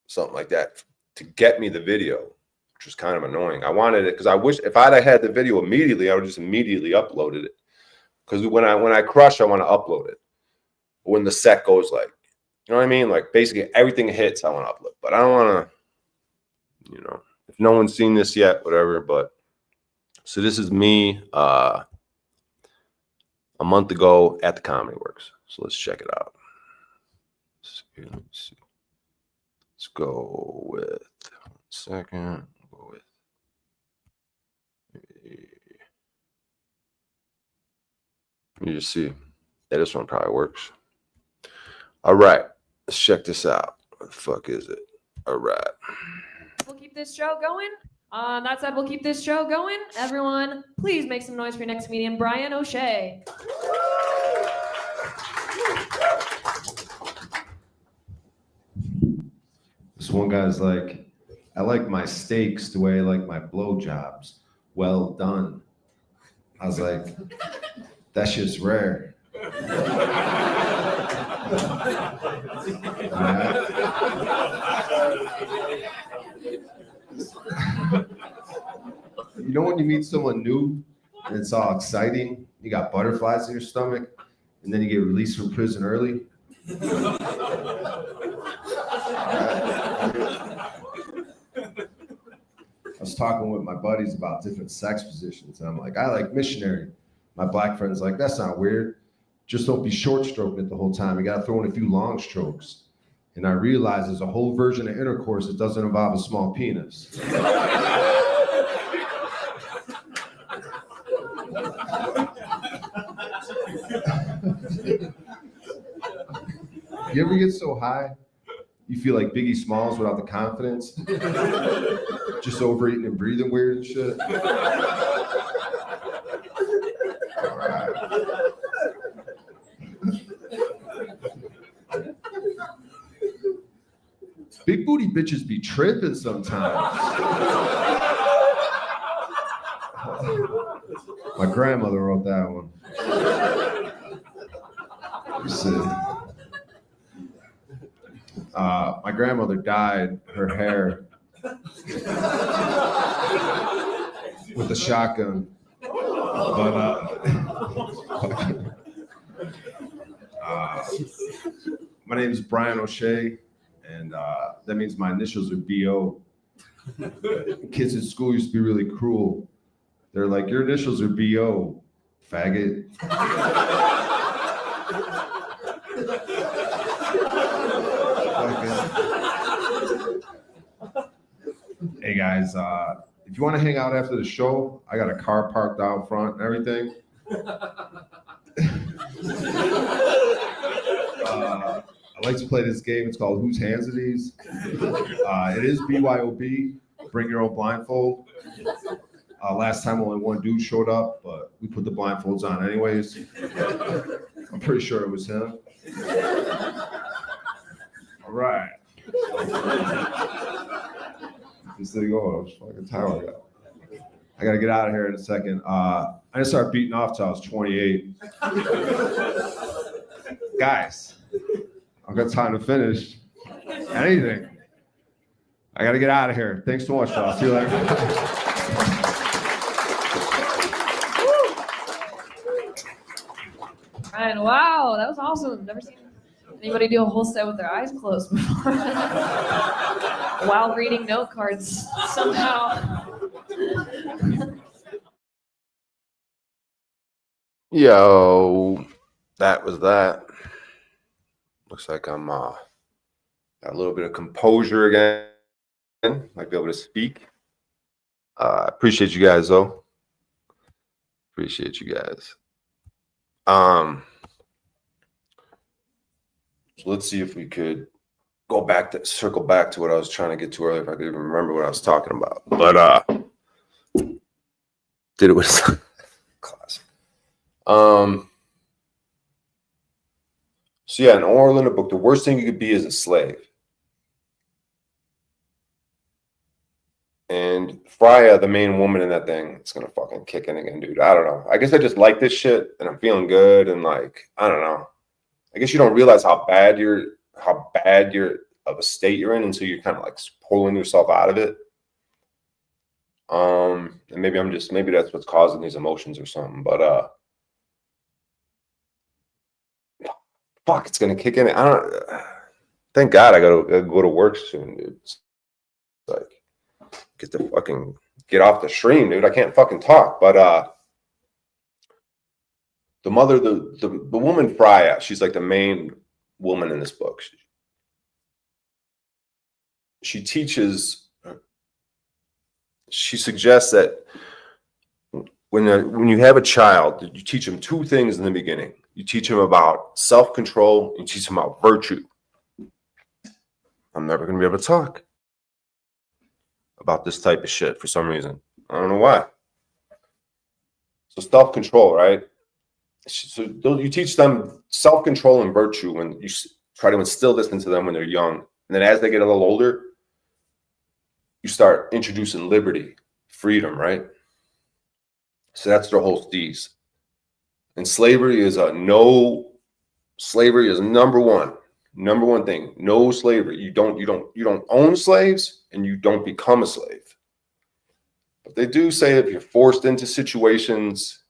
something like that, to get me the video, which was kind of annoying. I wanted it because I wish if I'd had the video immediately, I would just immediately uploaded it. Because when I crush, I want to upload it. When the set goes like, you know what I mean? Like basically everything hits, I want to upload. But I don't want to, you know, if no one's seen this yet, whatever. But so this is me a month ago at the Comedy Works. So let's check it out. Let's see. Let's go with 1 second. Go with you just see. Yeah, this one probably works. All right. Let's check this out. What the fuck is it? All right.
We'll keep this show going. That said, we'll keep this show going. Everyone, please make some noise for your next comedian, Brian O'Shea.
This one guy's like, I like my steaks the way I like my blowjobs. Well done. I was like, that shit's rare. You know when you meet someone new and it's all exciting, you got butterflies in your stomach, and then you get released from prison early? I was talking with my buddies about different sex positions, and I'm like, I like missionary. My black friend's like, that's not weird. Just don't be short stroking it the whole time. You got to throw in a few long strokes. And I realized there's a whole version of intercourse that doesn't involve a small penis. You ever get so high, you feel like Biggie Smalls without the confidence? Just overeating and breathing weird and shit? All right. Big booty bitches be tripping sometimes. My grandmother wrote that one. My grandmother dyed her hair with a shotgun, but my name is Brian O'Shea, and that means my initials are B.O. Kids at school used to be really cruel. They're like, your initials are B.O., faggot. Hey guys, if you want to hang out after the show, I got a car parked out front and everything. I like to play this game. It's called Whose Hands Are These? It is BYOB. Bring your own blindfold. Last time only one dude showed up, but we put the blindfolds on anyways. I'm pretty sure it was him. All right. This thing going. I'm fucking tired. I gotta get out of here in a second. I didn't start beating off till I was 28. Guys, I've got time to finish anything. I gotta get out of here. Thanks so much, y'all. See you later.
And wow, that was awesome. Never seen anybody do a whole set with their eyes closed before. While reading note cards somehow.
Yo, that was that. Looks like I'm got a little bit of composure again. Might be able to speak. Appreciate you guys though. Appreciate you guys. So let's see if we could circle back to what I was trying to get to earlier, if I could even remember what I was talking about. But did it with classic. So yeah, in Orlando book, the worst thing you could be is a slave. And Freya, the main woman in that thing, it's gonna fucking kick in again, dude. I don't know. I guess I just like this shit and I'm feeling good and like, I don't know. I guess you don't realize how bad you're of a state you're in until you're kind of like pulling yourself out of it. And maybe that's what's causing these emotions or something. But fuck, it's gonna kick in. Thank God I gotta go to work soon, dude. It's like get off the stream, dude. I can't fucking talk. But the mother, the woman Freya, she's like the main woman in this book. She suggests that when you have a child, you teach them two things in the beginning. You teach them about self-control, and you teach them about virtue. I'm never going to be able to talk about this type of shit for some reason. I don't know why. So self-control, right? So you teach them self-control and virtue when you try to instill this into them when they're young. And then as they get a little older, you start introducing liberty, freedom, right? So that's their whole steez. And slavery is slavery is number one thing. No slavery. You don't own slaves, and you don't become a slave. But they do say if you're forced into situations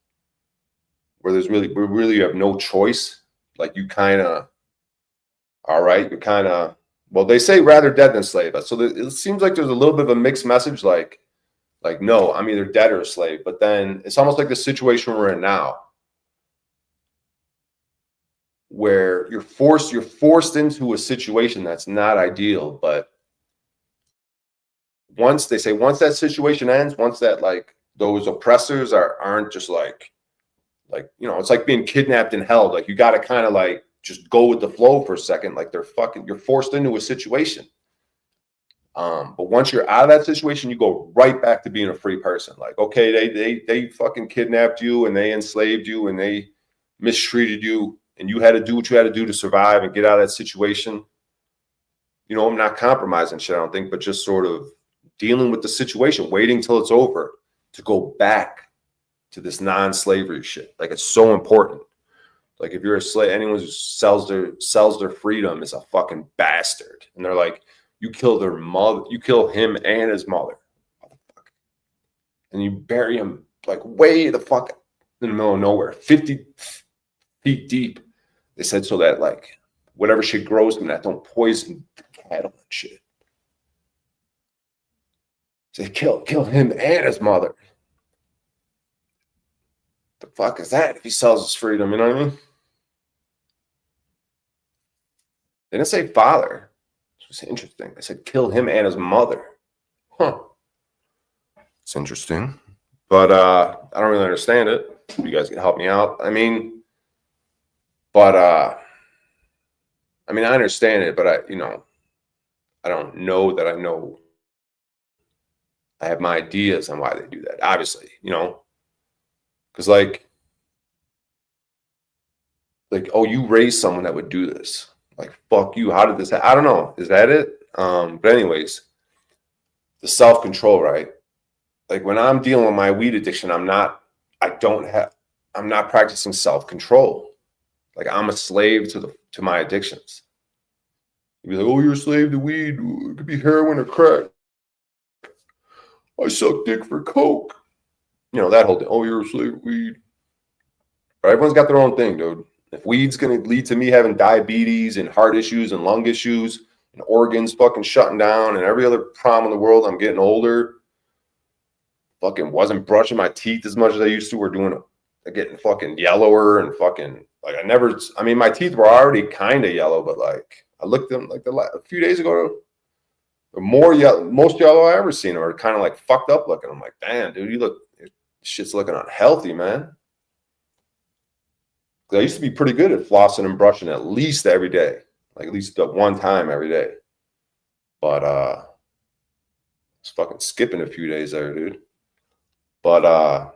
where you have no choice, like you kind of, all right, you're kind of, well, they say rather dead than slave. So it seems like there's a little bit of a mixed message, like no, I'm either dead or a slave. But then it's almost like the situation we're in now, where you're forced into a situation that's not ideal. But once that situation ends, once that, like, those oppressors aren't just like, you know, it's like being kidnapped and held. Like, you got to kind of like just go with the flow for a second. Like, you're forced into a situation. But once you're out of that situation, you go right back to being a free person. Like, okay, they fucking kidnapped you and they enslaved you and they mistreated you, and you had to do what you had to do to survive and get out of that situation. You know, I'm not compromising shit, I don't think, but just sort of dealing with the situation, waiting till it's over to go back to this non-slavery shit. Like, it's so important. Like, if you're a slave, anyone who sells their freedom is a fucking bastard. And they're like, you kill their mother, you kill him and his mother, and you bury him like way the fuck in the middle of nowhere, 50 feet deep. They said so that, like, whatever shit grows from that don't poison the cattle and shit. So they kill him and his mother. The fuck is that if he sells his freedom? You know what I mean? They didn't say father. It's interesting. They said kill him and his mother. Huh. It's interesting. But I don't really understand it. You guys can help me out. I mean, I understand it, but I don't know that I know. I have my ideas on why they do that, obviously, you know, because like, oh, you raised someone that would do this. Like, fuck you. How did this happen? I don't know. Is that it? But anyways, the self-control, right? Like, when I'm dealing with my weed addiction, I'm not practicing self-control. Like, I'm a slave to my addictions. You'd be like, oh, you're a slave to weed. It could be heroin or crack. I suck dick for coke. You know, that whole thing. Oh, you're a slave to weed. Right? Everyone's got their own thing, dude. If weed's going to lead to me having diabetes and heart issues and lung issues and organs fucking shutting down and every other problem in the world, I'm getting older. Fucking wasn't brushing my teeth as much as I used to. We're getting fucking yellower and fucking, like, my teeth were already kind of yellow, but like, I looked at them like a few days ago, the most yellow I ever seen, or kind of like fucked up looking. I'm like, damn, dude, shit's looking unhealthy, man. I used to be pretty good at flossing and brushing at least every day, like at least one time every day. But I was fucking skipping a few days there, dude. But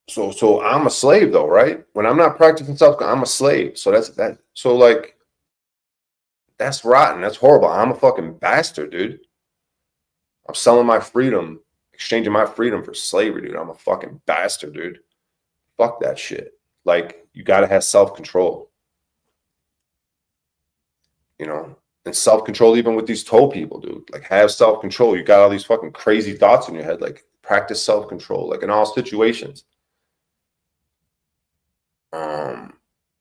so I'm a slave though, right? When I'm not practicing I'm a slave. So that's that. So like, that's rotten. That's horrible. I'm a fucking bastard, dude. I'm selling my freedom, exchanging my freedom for slavery, dude. I'm a fucking bastard, dude. Fuck that shit. Like, you got to have self-control, you know, and self-control even with these toe people, dude. Like, have self-control. You got all these fucking crazy thoughts in your head. Like, practice self-control, like in all situations.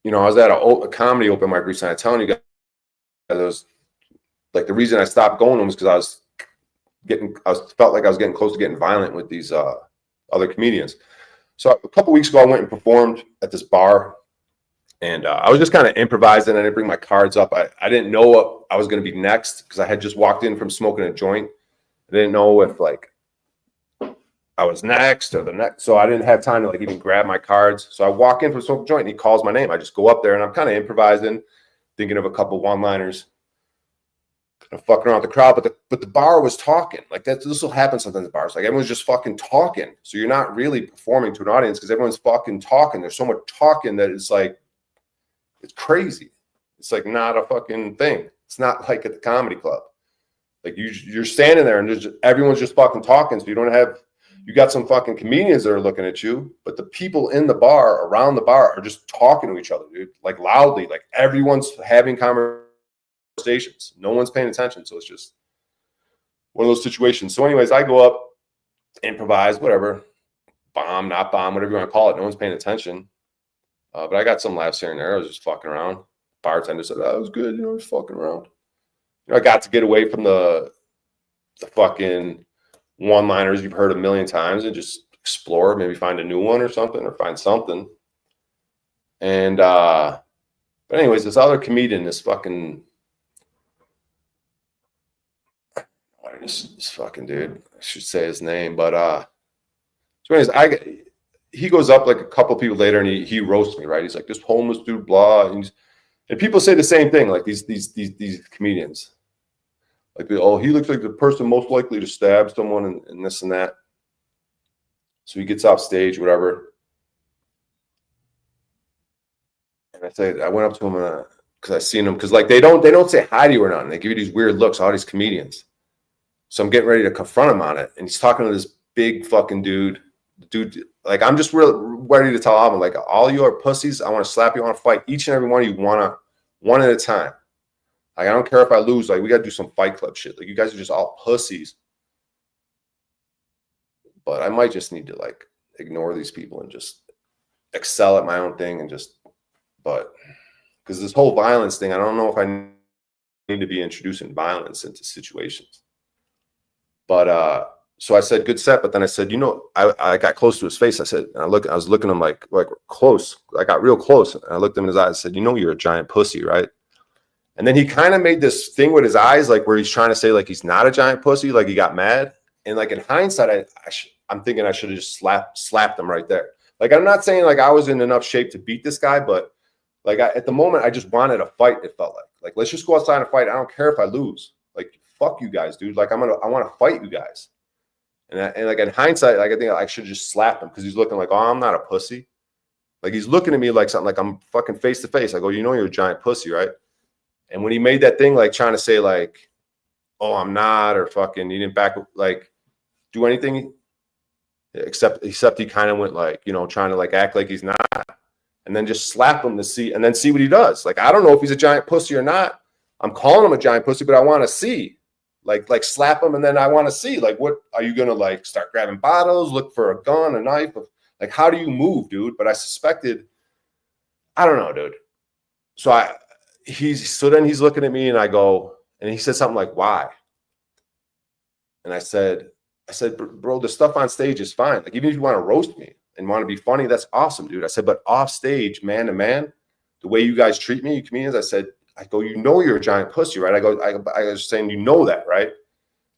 You know, I was at a comedy open mic recently. I'm telling you guys, it was like, the reason I stopped going was because felt like I was getting close to getting violent with these other comedians. So a couple weeks ago, I went and performed at this bar, and I was just kind of improvising. I didn't bring my cards up. I didn't know what I was going to be next because I had just walked in from smoking a joint. I didn't know if like I was next or the next, so I didn't have time to like even grab my cards. So I walk in from smoking a joint, and he calls my name. I just go up there, and I'm kind of improvising, thinking of a couple one-liners. Fucking around with the crowd, but the bar was talking. Like, this will happen sometimes at bars. Like, everyone's just fucking talking. So you're not really performing to an audience because everyone's fucking talking. There's so much talking that it's like, it's crazy. It's like not a fucking thing. It's not like at the comedy club. Like you're standing there and everyone's just fucking talking. So you got some fucking comedians that are looking at you, but the people in the bar, around the bar, are just talking to each other, dude, like loudly. Like everyone's having conversations. No one's paying attention. So it's just one of those situations. So anyways, I go up, improvise, whatever, bomb, not bomb, whatever you want to call it. No one's paying attention. But I got some laughs here and there. I was just fucking around. Bartender said, "That was good. I was fucking around." I got to get away from the fucking one-liners you've heard a million times and just explore, maybe find a new one or something, or find something. And but anyways, this other comedian, this fucking this fucking dude, I should say his name, but so anyways, he goes up like a couple people later and he roasts me, right? He's like, "This homeless dude, blah," and people say the same thing, like these comedians. Like, oh, he looks like the person most likely to stab someone and this and that. So he gets off stage, whatever. And I went up to him because I seen him, because like they don't say hi to you or nothing. They give you these weird looks, all these comedians. So I'm getting ready to confront him on it. And he's talking to this big fucking dude. Dude, like I'm just ready to tell him, like, all you are pussies. I want to slap you. I want to fight each and every one of you one at a time. Like, I don't care if I lose. Like, we got to do some Fight Club shit. Like, you guys are just all pussies. But I might just need to, like, ignore these people and just excel at my own thing and but because this whole violence thing, I don't know if I need to be introducing violence into situations. But, so I said, "Good set." But then I said, I got close to his face. I said, and I was looking at him like close. I got real close. And I looked him in his eyes and said, "You're a giant pussy, right?" And then he kind of made this thing with his eyes, like where he's trying to say like he's not a giant pussy, like he got mad. And like in hindsight, I'm thinking I should have just slapped him right there. Like, I'm not saying like I was in enough shape to beat this guy, but like at the moment I just wanted a fight. It felt like let's just go outside and fight. I don't care if I lose. Like, fuck you guys, dude. Like I want to fight you guys. And like in hindsight, like I think I should just slap him because he's looking like, "Oh, I'm not a pussy." Like he's looking at me like something like I'm fucking face to face. I go, "You're a giant pussy, right?" And when he made that thing, like trying to say like, "Oh, I'm not," or fucking, he didn't do anything except he kind of went like, trying to like act like he's not, and then just slap him to see what he does. Like, I don't know if he's a giant pussy or not. I'm calling him a giant pussy, but I want to see, like slap him, and then I want to see, like, what are you gonna like start grabbing bottles, look for a gun, a knife, like how do you move, dude? But I suspected, I don't know, dude. So then he's looking at me and I go, and he said something like, "Why?" And I said, "Bro, the stuff on stage is fine. Like, even if you want to roast me and want to be funny, that's awesome, dude." I said, "But off stage, man to man, the way you guys treat me, you comedians," I go, "You're a giant pussy, right?" I was saying, that, right?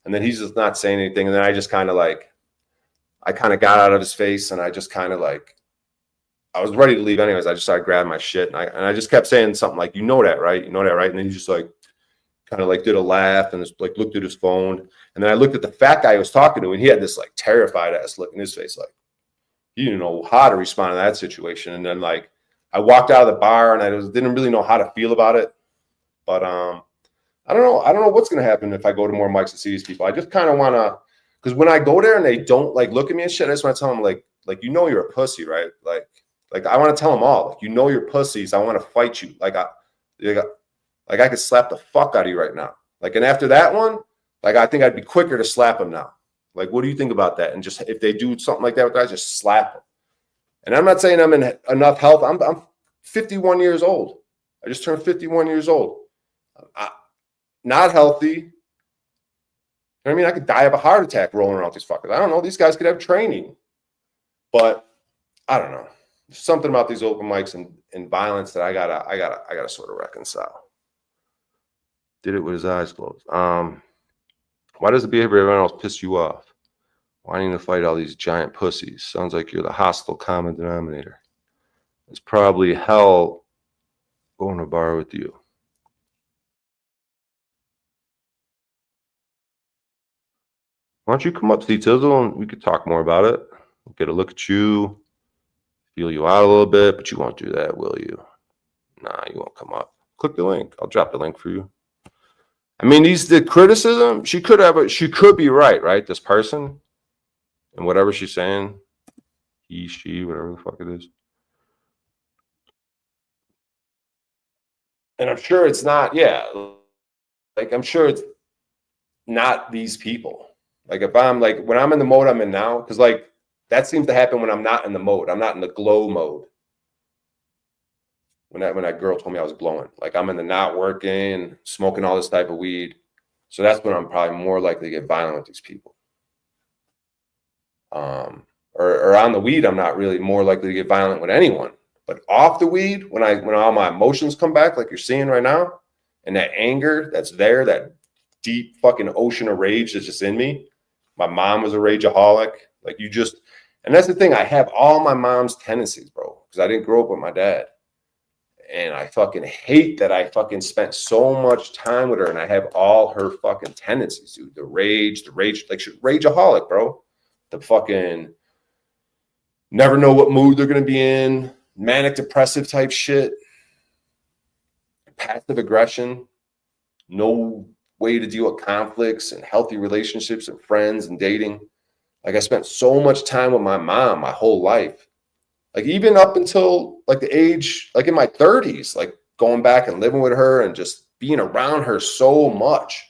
And then he's just not saying anything. And then I just kind of got out of his face, and I just kind of like, I was ready to leave anyways. I just started grabbing my shit, and I just kept saying something like, that, right? Right?" And then he just like kind of like did a laugh and just like looked at his phone. And then I looked at the fat guy I was talking to, and he had this like terrified ass look in his face, like he didn't know how to respond to that situation. And then like I walked out of the bar, and I didn't really know how to feel about it. But I don't know what's gonna happen if I go to more mics and see these people. I just kind of want to, because when I go there and they don't like look at me and shit, I just want to tell them like you're a pussy, right? Like I want to tell them all, like, you're pussies. I want to fight you. Like I could slap the fuck out of you right now. Like, and after that one, like I think I'd be quicker to slap them now. Like, what do you think about that? And just if they do something like that with guys, just slap them. And I'm not saying I'm in enough health. I'm 51 years old. I just turned 51 years old. Not healthy. You know what I mean? I could die of a heart attack rolling around these fuckers. I don't know. These guys could have training. But I don't know. There's something about these open mics and violence that I gotta sort of reconcile. Did it with his eyes closed. Why does the behavior of everyone else piss you off? Wanting to fight all these giant pussies. Sounds like you're the hostile common denominator. It's probably hell going to a bar with you. Why don't you come up, C-Tizzle, and we could talk more about it. We'll get a look at you, feel you out a little bit, but you won't do that, will you? Nah, you won't come up. Click the link. I'll drop the link for you. I mean, the criticism, she could be right? This person and whatever she's saying, he, she, whatever the fuck it is. And I'm sure it's not, like, I'm sure it's not these people. Like, if I'm like, when I'm in the mode I'm in now, because like, that seems to happen when I'm not in the mode. I'm not in the glow mode. When that girl told me I was glowing, like I'm in the not working, smoking all this type of weed. So that's when I'm probably more likely to get violent with these people. Or on the weed, I'm not really more likely to get violent with anyone. But off the weed, when all my emotions come back, like you're seeing right now, and that anger that's there, that deep fucking ocean of rage that's just in me. My mom was a rageaholic. Like and that's the thing. I have all my mom's tendencies, bro, because I didn't grow up with my dad. And I fucking hate that I fucking spent so much time with her and I have all her fucking tendencies, dude. The rage, like she's rageaholic, bro. The fucking never know what mood they're going to be in, manic depressive type shit, passive aggression, no way to deal with conflicts and healthy relationships and friends and dating. Like I spent so much time with my mom my whole life. Like even up until like the age, like in my 30s, like going back and living with her and just being around her so much,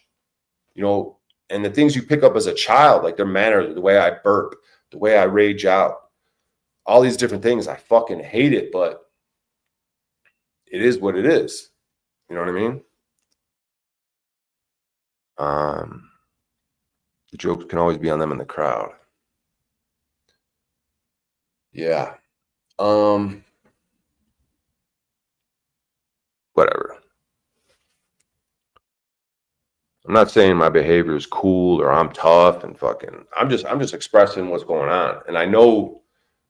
you know, and the things you pick up as a child, like their manners, the way I burp, the way I rage out, all these different things. I fucking hate it, but it is what it is. You know what I mean? The jokes can always be on them in the crowd. Yeah. Whatever. I'm not saying my behavior is cool or I'm tough and fucking, I'm just expressing what's going on. And I know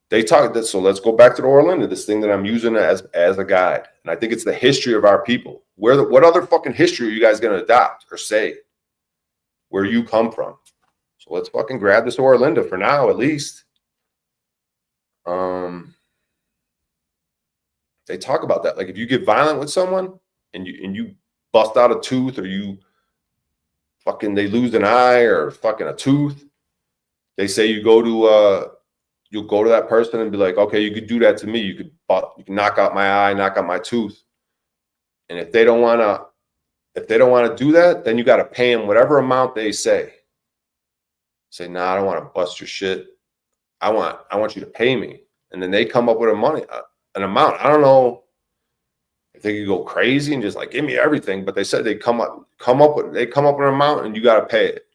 they talk this. So let's go back to the Orlinda, this thing that I'm using as a guide. And I think it's the history of our people. What other fucking history are you guys going to adopt or say where you come from? So let's fucking grab this Orlinda for now, at least. They talk about that. Like if you get violent with someone and you bust out a tooth or you fucking, they lose an eye or fucking a tooth, they say you go to you'll go to that person and be like, okay, you could do that to me. You can knock out my eye, knock out my tooth. And if they don't want to do that, then you got to pay them whatever amount they say. Say, nah, I don't want to bust your shit. I want you to pay me. And then they come up with an amount. I don't know if they could go crazy and just like give me everything, but they said they come up with an amount and you got to pay it.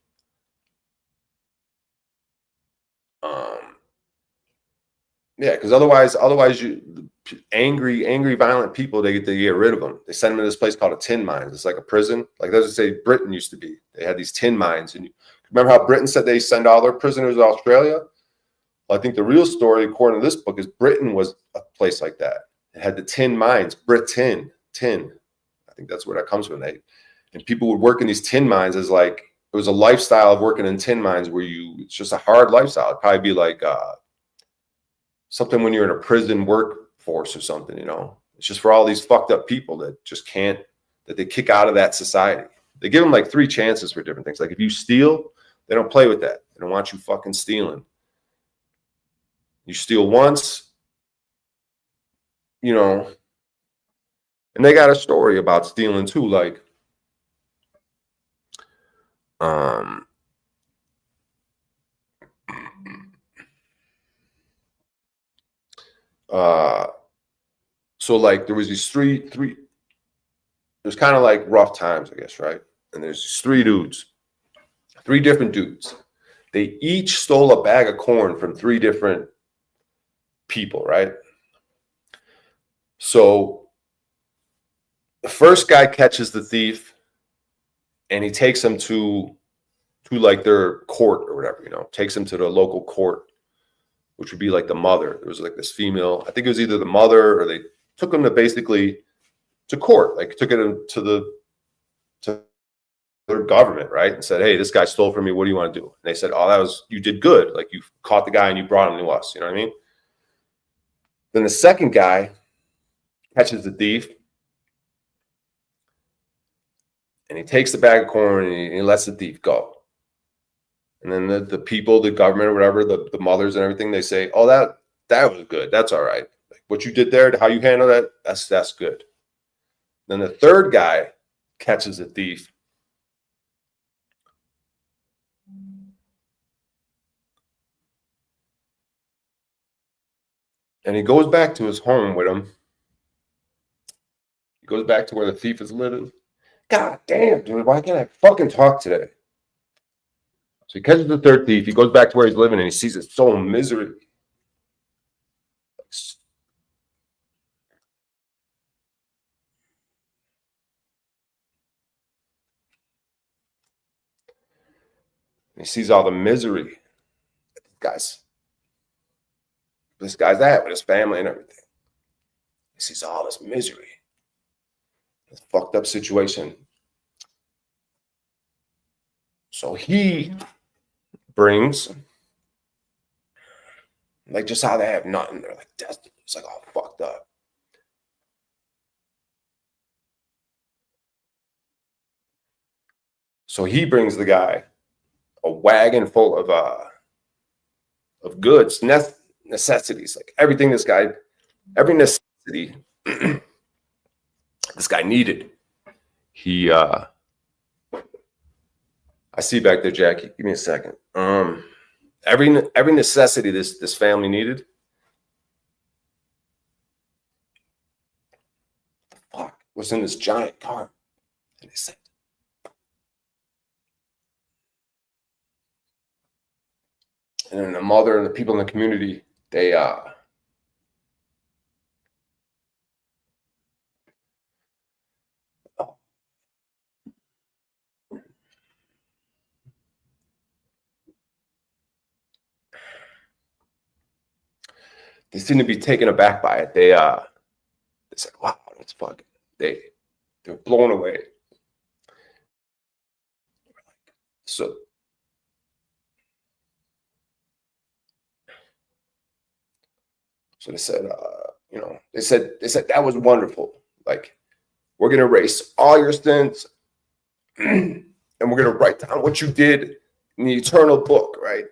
Yeah, because otherwise angry, violent people, they get rid of them. They send them to this place called a tin mines. It's like a prison. Like that's what say Britain used to be. They had these tin mines. And remember how Britain said they send all their prisoners to Australia? Well, I think the real story, according to this book, is Britain was a place like that. It had the tin mines, Britain, tin. I think that's where that comes from. And people would work in these tin mines as like, it was a lifestyle of working in tin mines where it's just a hard lifestyle. It'd probably be like something when you're in a prison workforce or something, you know. It's just for all these fucked up people that just can't, that they kick out of that society. They give them like 3 chances for different things. Like if you steal, they don't play with that. They don't want you fucking stealing. You steal once, you know, and they got a story about stealing too. Like, so like there was these three, there's kind of like rough times, I guess, right? And there's these 3 different dudes. They each stole a bag of corn from 3 different people, right? So the first guy catches the thief and he takes him to like their court or whatever, you know, takes him to the local court, which would be like the mother. There was like this female, I think it was either the mother or they took him to court, like took it to their government, right? And said, hey, this guy stole from me. What do you want to do? And they said, oh, you did good. Like you caught the guy and you brought him to us. You know what I mean? Then the second guy catches the thief And he takes the bag of corn and he lets the thief go. And then the people, the government or whatever, the mothers and everything, they say, oh, that was good. That's all right. Like what you did there, how you handle that, that's good. Then the third guy catches the thief. And he goes back to his home with him. He goes back to where the thief is living. God damn, dude, why can't I fucking talk today? So he catches the third thief. He goes back to where he's living and he sees his soul in misery. And he sees all the misery this guy's at with his family and everything. He sees all this misery, this fucked up situation. So he brings, like, just how they have nothing. They're like, it's like all fucked up. So he brings the guy a wagon full of goods, necessities, like everything every necessity this guy needed. I see back there, Jackie. Give me a second. Every necessity this family needed. Fuck, was in this giant car. And they said, and then the mother and the people in the community, they seem to be taken aback by it. They said, wow, that's fucking, they're blown away. So they said, they said that was wonderful. Like, we're gonna erase all your sins, and we're gonna write down what you did in the eternal book, right?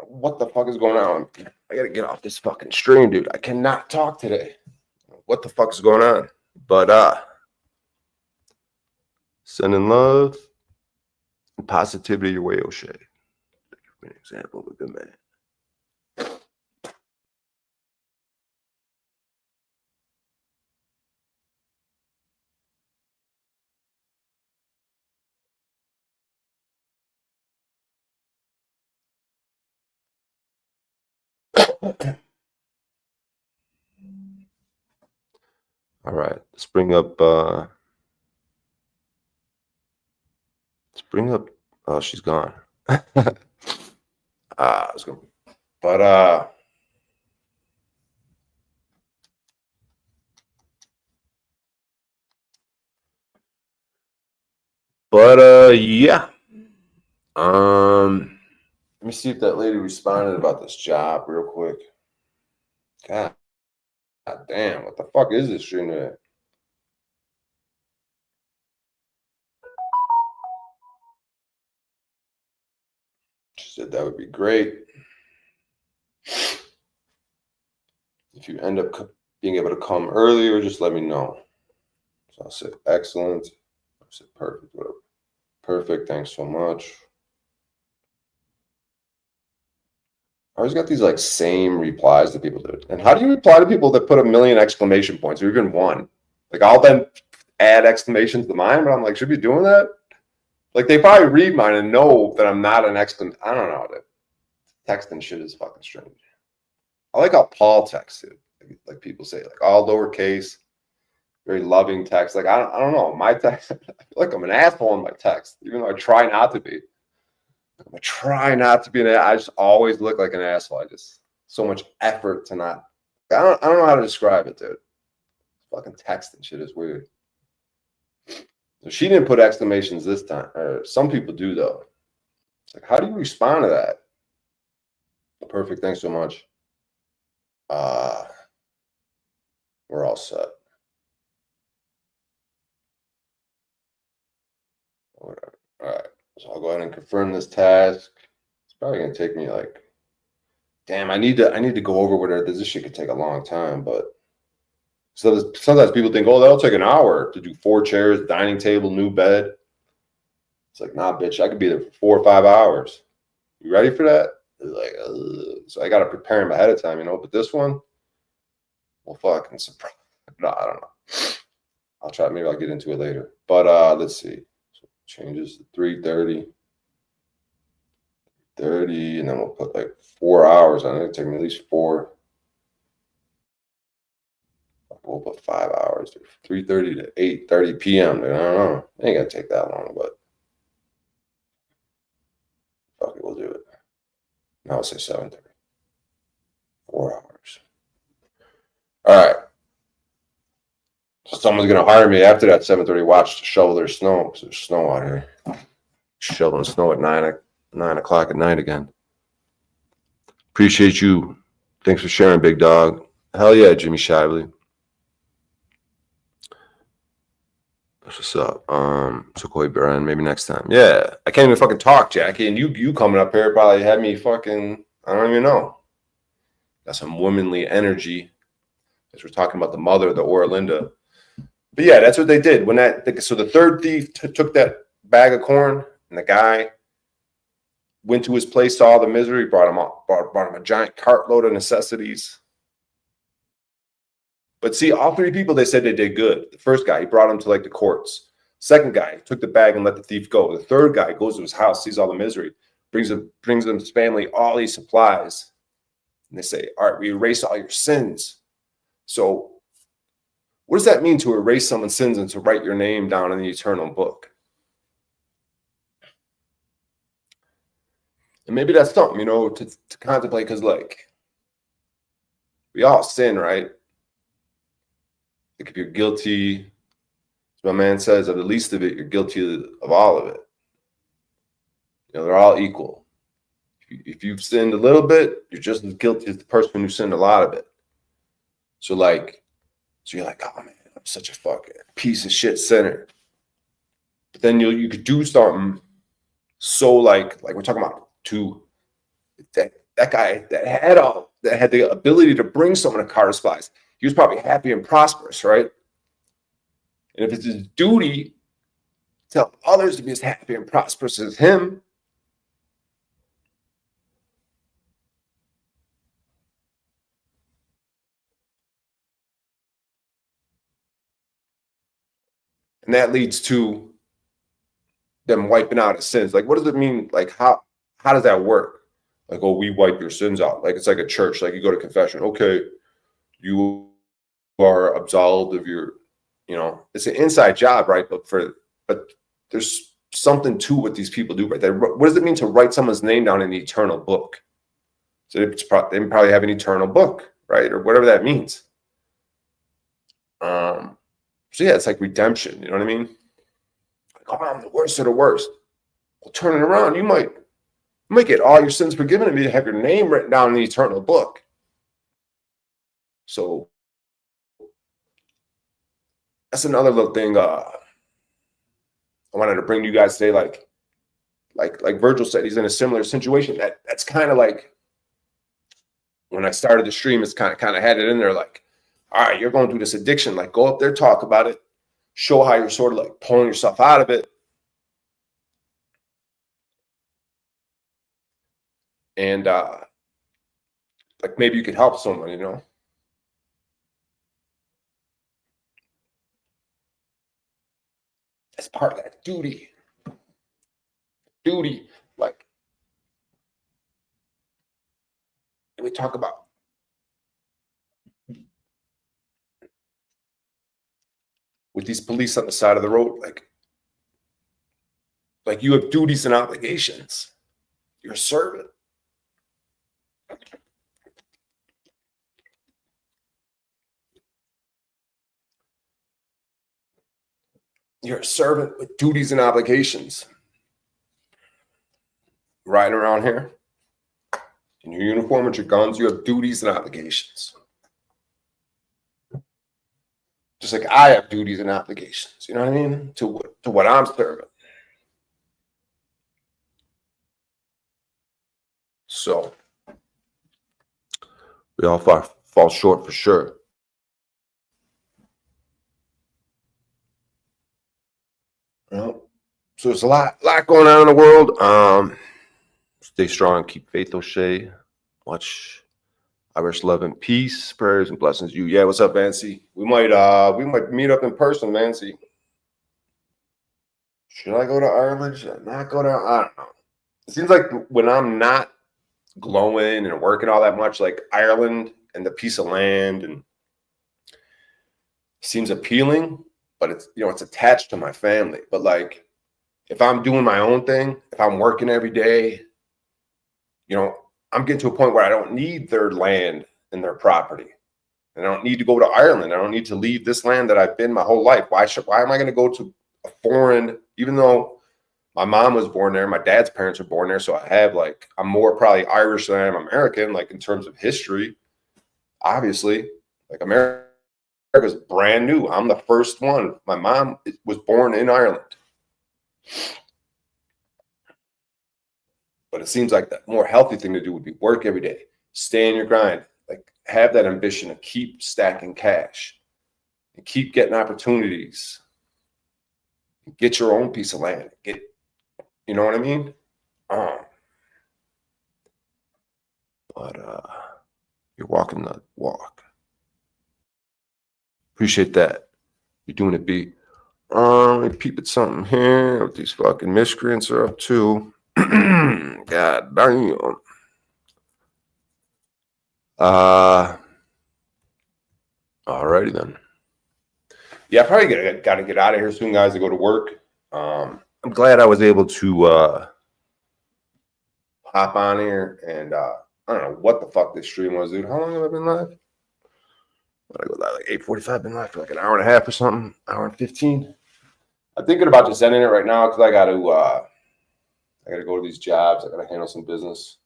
What the fuck is going on? I gotta get off this fucking stream, dude. I cannot talk today. What the fuck is going on? But sending love and positivity your way, O'Shea. Give me an example of a good man. All right, let's bring up. Oh, she's gone. I was gonna, but yeah. Let me see if that lady responded about this job real quick. God damn, what the fuck is this stream today? She said that would be great. If you end up being able to come earlier, just let me know. So I'll say excellent. I said perfect, whatever. Perfect, thanks so much. I always got these like same replies that people do. And how do you reply to people that put a million exclamation points or even one? Like, I'll then add exclamations to mine, but I'm like, should we be doing that? Like, they probably read mine and know that I'm not an exclamation. I don't know. That texting shit is fucking strange. I like how Paul texted. Like people say, like all lowercase, very loving text. Like, I don't know. My text, I feel like I'm an asshole in my text, even though I try not to be. I try not to be I just always look like an asshole. I just so much effort to not. I don't know how to describe it, dude. Fucking texting shit is weird. So she didn't put exclamations this time. Some people do though. It's like, how do you respond to that? Perfect. Thanks so much. We're all set. Whatever. All right. So I'll go ahead and confirm this task. It's probably gonna take me like, damn, I need to go over with her. This shit could take a long time, but so sometimes people think, oh, that'll take an hour to do 4 chairs, dining table, new bed. It's like, nah, bitch, I could be there for 4 or 5 hours. You ready for that? It's like, so I got to prepare him ahead of time, you know. But this one, well, fucking surprise. No, I don't know. I'll try. Maybe I'll get into it later. But let's see. So changes to 3:30, 30, and then we'll put like 4 hours on it. It'll take me at least 4. We'll put 5 hours, 3:30 to 8:30 p.m. I don't know. It ain't gonna take that long, but fuck it, we'll do it. Now I'll say 7:30. 4 hours. All right. So someone's gonna hire me after that 7:30 watch to shovel their snow because there's snow out here. Shoveling snow at 9 o'clock at night again. Appreciate you. Thanks for sharing, big dog. Hell yeah, Jimmy Shively. What's up? Sukhoi Baran, maybe next time. Yeah, I can't even fucking talk, Jackie. And you coming up here probably had me fucking, I don't even know. Got some womanly energy. As we're talking about the mother, the Orlinda. But yeah, that's what they did. So the third thief took that bag of corn, and the guy went to his place, saw the misery, brought him a giant cartload of necessities. But see, all 3 people, they said they did good. The first guy, he brought him to like the courts. Second guy took the bag and let the thief go. The third guy goes to his house, sees all the misery, brings him his family all these supplies. And they say, all right, we erase all your sins. So what does that mean to erase someone's sins and to write your name down in the eternal book? And maybe that's something, you know, to contemplate, because like we all sin, right? Like if you're guilty, as my man says, of the least of it, you're guilty of all of it. You know, they're all equal. If you've sinned a little bit, you're just as guilty as the person who sinned a lot of it. So you're like, oh man, I'm such a fucking piece of shit sinner. But then you could do something so like we're talking about to that guy that had the ability to bring someone a car of supplies. He was probably happy and prosperous, right? And if it's his duty to help others to be as happy and prosperous as him, and that leads to them wiping out his sins. Like, what does it mean? Like, how does that work? Like, oh, we wipe your sins out. Like, it's like a church. Like, you go to confession. Okay, you are absolved of your, you know, it's an inside job, right? But there's something to what these people do, right? What does it mean to write someone's name down in the eternal book? So they probably have an eternal book, right? Or whatever that means. So yeah, it's like redemption. You know what I mean? Like, oh, I'm the worst of the worst. Well, turn it around. You might get all your sins forgiven and you have your name written down in the eternal book. So that's another little thing I wanted to bring to you guys today. Like Virgil said, he's in a similar situation. That's kind of like when I started the stream, it's kind of had it in there like, all right, you're going through this addiction. Like, go up there, talk about it, show how you're sort of like pulling yourself out of it. And like maybe you could help someone, you know. As part of that duty, like we talk about with these police on the side of the road, like you have duties and obligations. You're a servant. You're a servant with duties and obligations. Riding around here, In your uniform with your guns, you have duties and obligations. Just like I have duties and obligations, you know what I mean? To what I'm serving. So we all fall short for sure. Well, so there's a lot going on in the world. Stay strong, keep faith, O'Shea. Much Irish love and peace, prayers and blessings. You, yeah. What's up, Nancy? We might meet up in person, Nancy. Should I go to Ireland? Should I not go to? I don't know. It seems like when I'm not glowing and working all that much, like Ireland and the piece of land, and seems appealing, but it's it's attached to my family. But like, if I'm doing my own thing, if I'm working every day, I'm getting to a point where I don't need their land and their property. And I don't need to go to Ireland. I don't need to leave this land that I've been my whole life. Why am I going to go to a foreign, even though my mom was born there, my dad's parents were born there. So I'm more probably Irish than I am American, like in terms of history. Obviously, like America's brand new. I'm the first one. My mom was born in Ireland. But it seems like the more healthy thing to do would be work every day, stay in your grind, like have that ambition to keep stacking cash and keep getting opportunities. Get your own piece of land. You know what I mean? But you're walking the walk. Appreciate that. You're doing it, B. Let me peep at something here. What these fucking miscreants are up to. God damn. Alrighty then. Yeah, I probably gotta get out of here soon, guys, to go to work. I'm glad I was able to hop on here, and I don't know what the fuck this stream was, dude. How long have I been live? I go live like 8:45. Been live for like an hour and a half or something, hour and 15. I'm thinking about just ending it right now because I got to go to these jobs. I got to handle some business.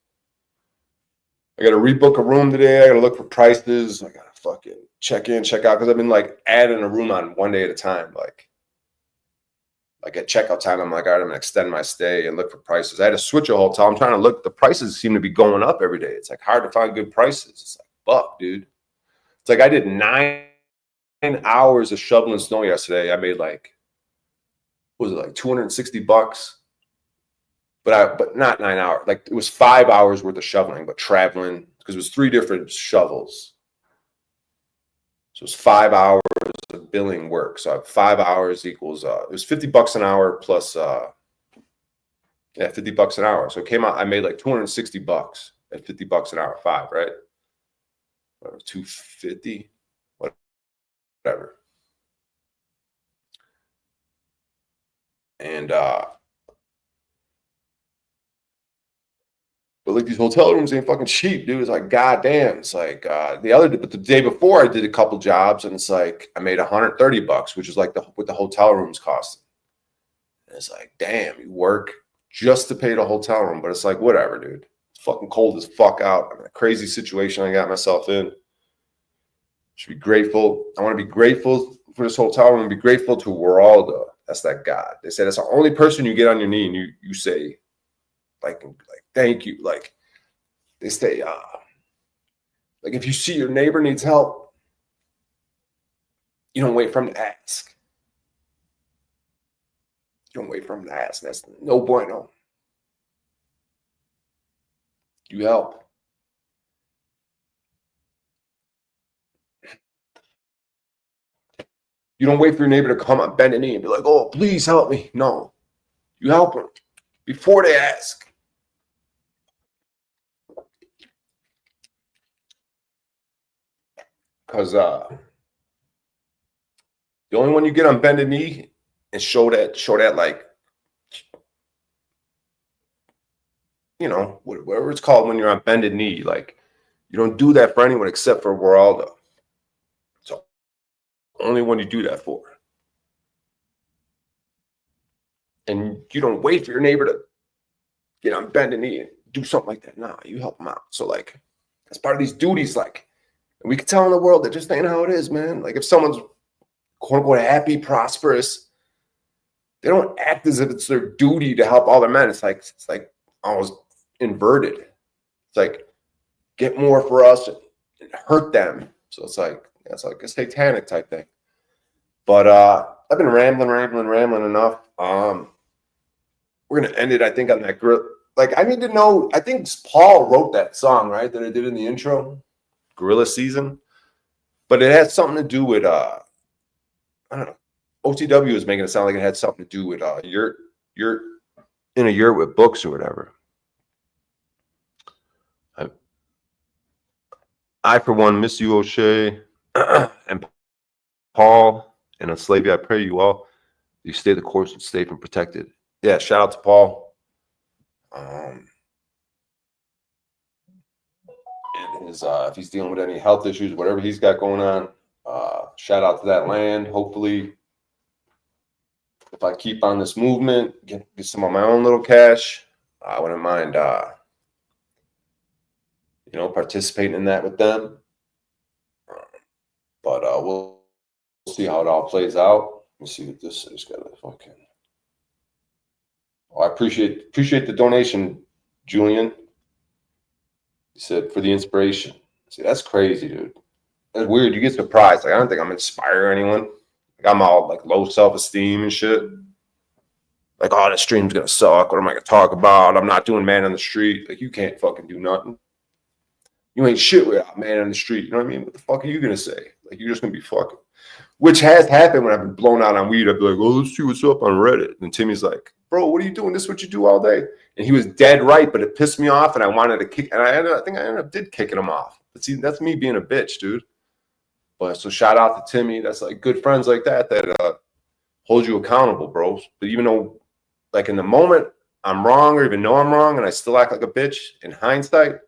I got to rebook a room today. I got to look for prices. I got to fucking check in, check out, because I've been like adding a room on one day at a time. Like at checkout time, I'm like, all right, I'm going to extend my stay and look for prices. I had to switch a hotel. I'm trying to look. The prices seem to be going up every day. It's like hard to find good prices. It's like, fuck, dude. It's like I did 9 hours of shoveling snow yesterday. I made like, what was it, like $260? But not 9 hours. Like it was 5 hours worth of shoveling, but traveling, because it was 3 different shovels. So it was 5 hours of billing work. So 5 hours equals it was $50 an hour plus $50 an hour. So it came out, I made like $260 at $50 an hour, 5, right? Whatever, 250, whatever. And but like these hotel rooms ain't fucking cheap, dude. It's like, goddamn. It's like but the day before I did a couple jobs, and it's like I made $130, which is like what the hotel rooms cost. And it's like, damn, you work just to pay the hotel room, but it's like, whatever, dude. It's fucking cold as fuck out. I'm in a crazy situation I got myself in. Should be grateful. I want to be grateful for this hotel room. Be grateful to Geraldo. That's that God. They said it's the only person you get on your knee and you say, like thank you. Like they say, like if you see your neighbor needs help, you don't wait for him to ask. You don't wait for him to ask. That's no bueno. You help. You don't wait for your neighbor to come on bend a knee and be like, oh, please help me. No, you help them before they ask. Because the only one you get on bended knee and show that like, you know, whatever it's called when you're on bended knee, like you don't do that for anyone except for Geraldo. So only one you do that for. And you don't wait for your neighbor to get on bended knee and do something like that. Nah, you help them out. So like, that's part of these duties. Like, and we can tell in the world that just ain't how it is, man. Like if someone's quote unquote happy, prosperous, they don't act as if it's their duty to help all their men. It's like almost inverted. It's like get more for us and hurt them. So it's like a satanic type thing. But I've been rambling enough. We're gonna end it, I think, on that grill. Like, I need to know. I think Paul wrote that song, right? That I did in the intro, Gorilla Season. But it had something to do with I don't know. OTW was making it sound like it had something to do with you're in a yurt with books or whatever. I for one miss you, O'Shea, and Paul, and Enslavey. I pray you all you stay the course and stay from protected. Yeah, shout out to Paul. And his if he's dealing with any health issues, whatever he's got going on, shout out to that land. Hopefully, if I keep on this movement, get some of my own little cash, I wouldn't mind participating in that with them. But we'll see how it all plays out. Let me see what this is. Got a fucking. Oh, I appreciate the donation, Julian. He said for the inspiration. See, that's crazy, dude. That's weird. You get surprised. Like I don't think I'm inspiring anyone. Like I'm all like low self-esteem and shit. Like, oh, this stream's gonna suck. What am I gonna talk about? I'm not doing man on the street. Like you can't fucking do nothing. You ain't shit without man on the street. You know what I mean? What the fuck are you gonna say? Like you're just gonna be fucking. Which has happened when I've been blown out on weed. I'd be like, oh, let's see what's up on Reddit. And Timmy's like, bro, what are you doing? This is what you do all day. And he was dead right, but it pissed me off, and I wanted to kick. And I think I ended up kicking him off. But see, that's me being a bitch, dude. But so shout out to Timmy. That's like good friends like that hold you accountable, bro. But even though, like in the moment, I'm wrong or even know I'm wrong, and I still act like a bitch in hindsight,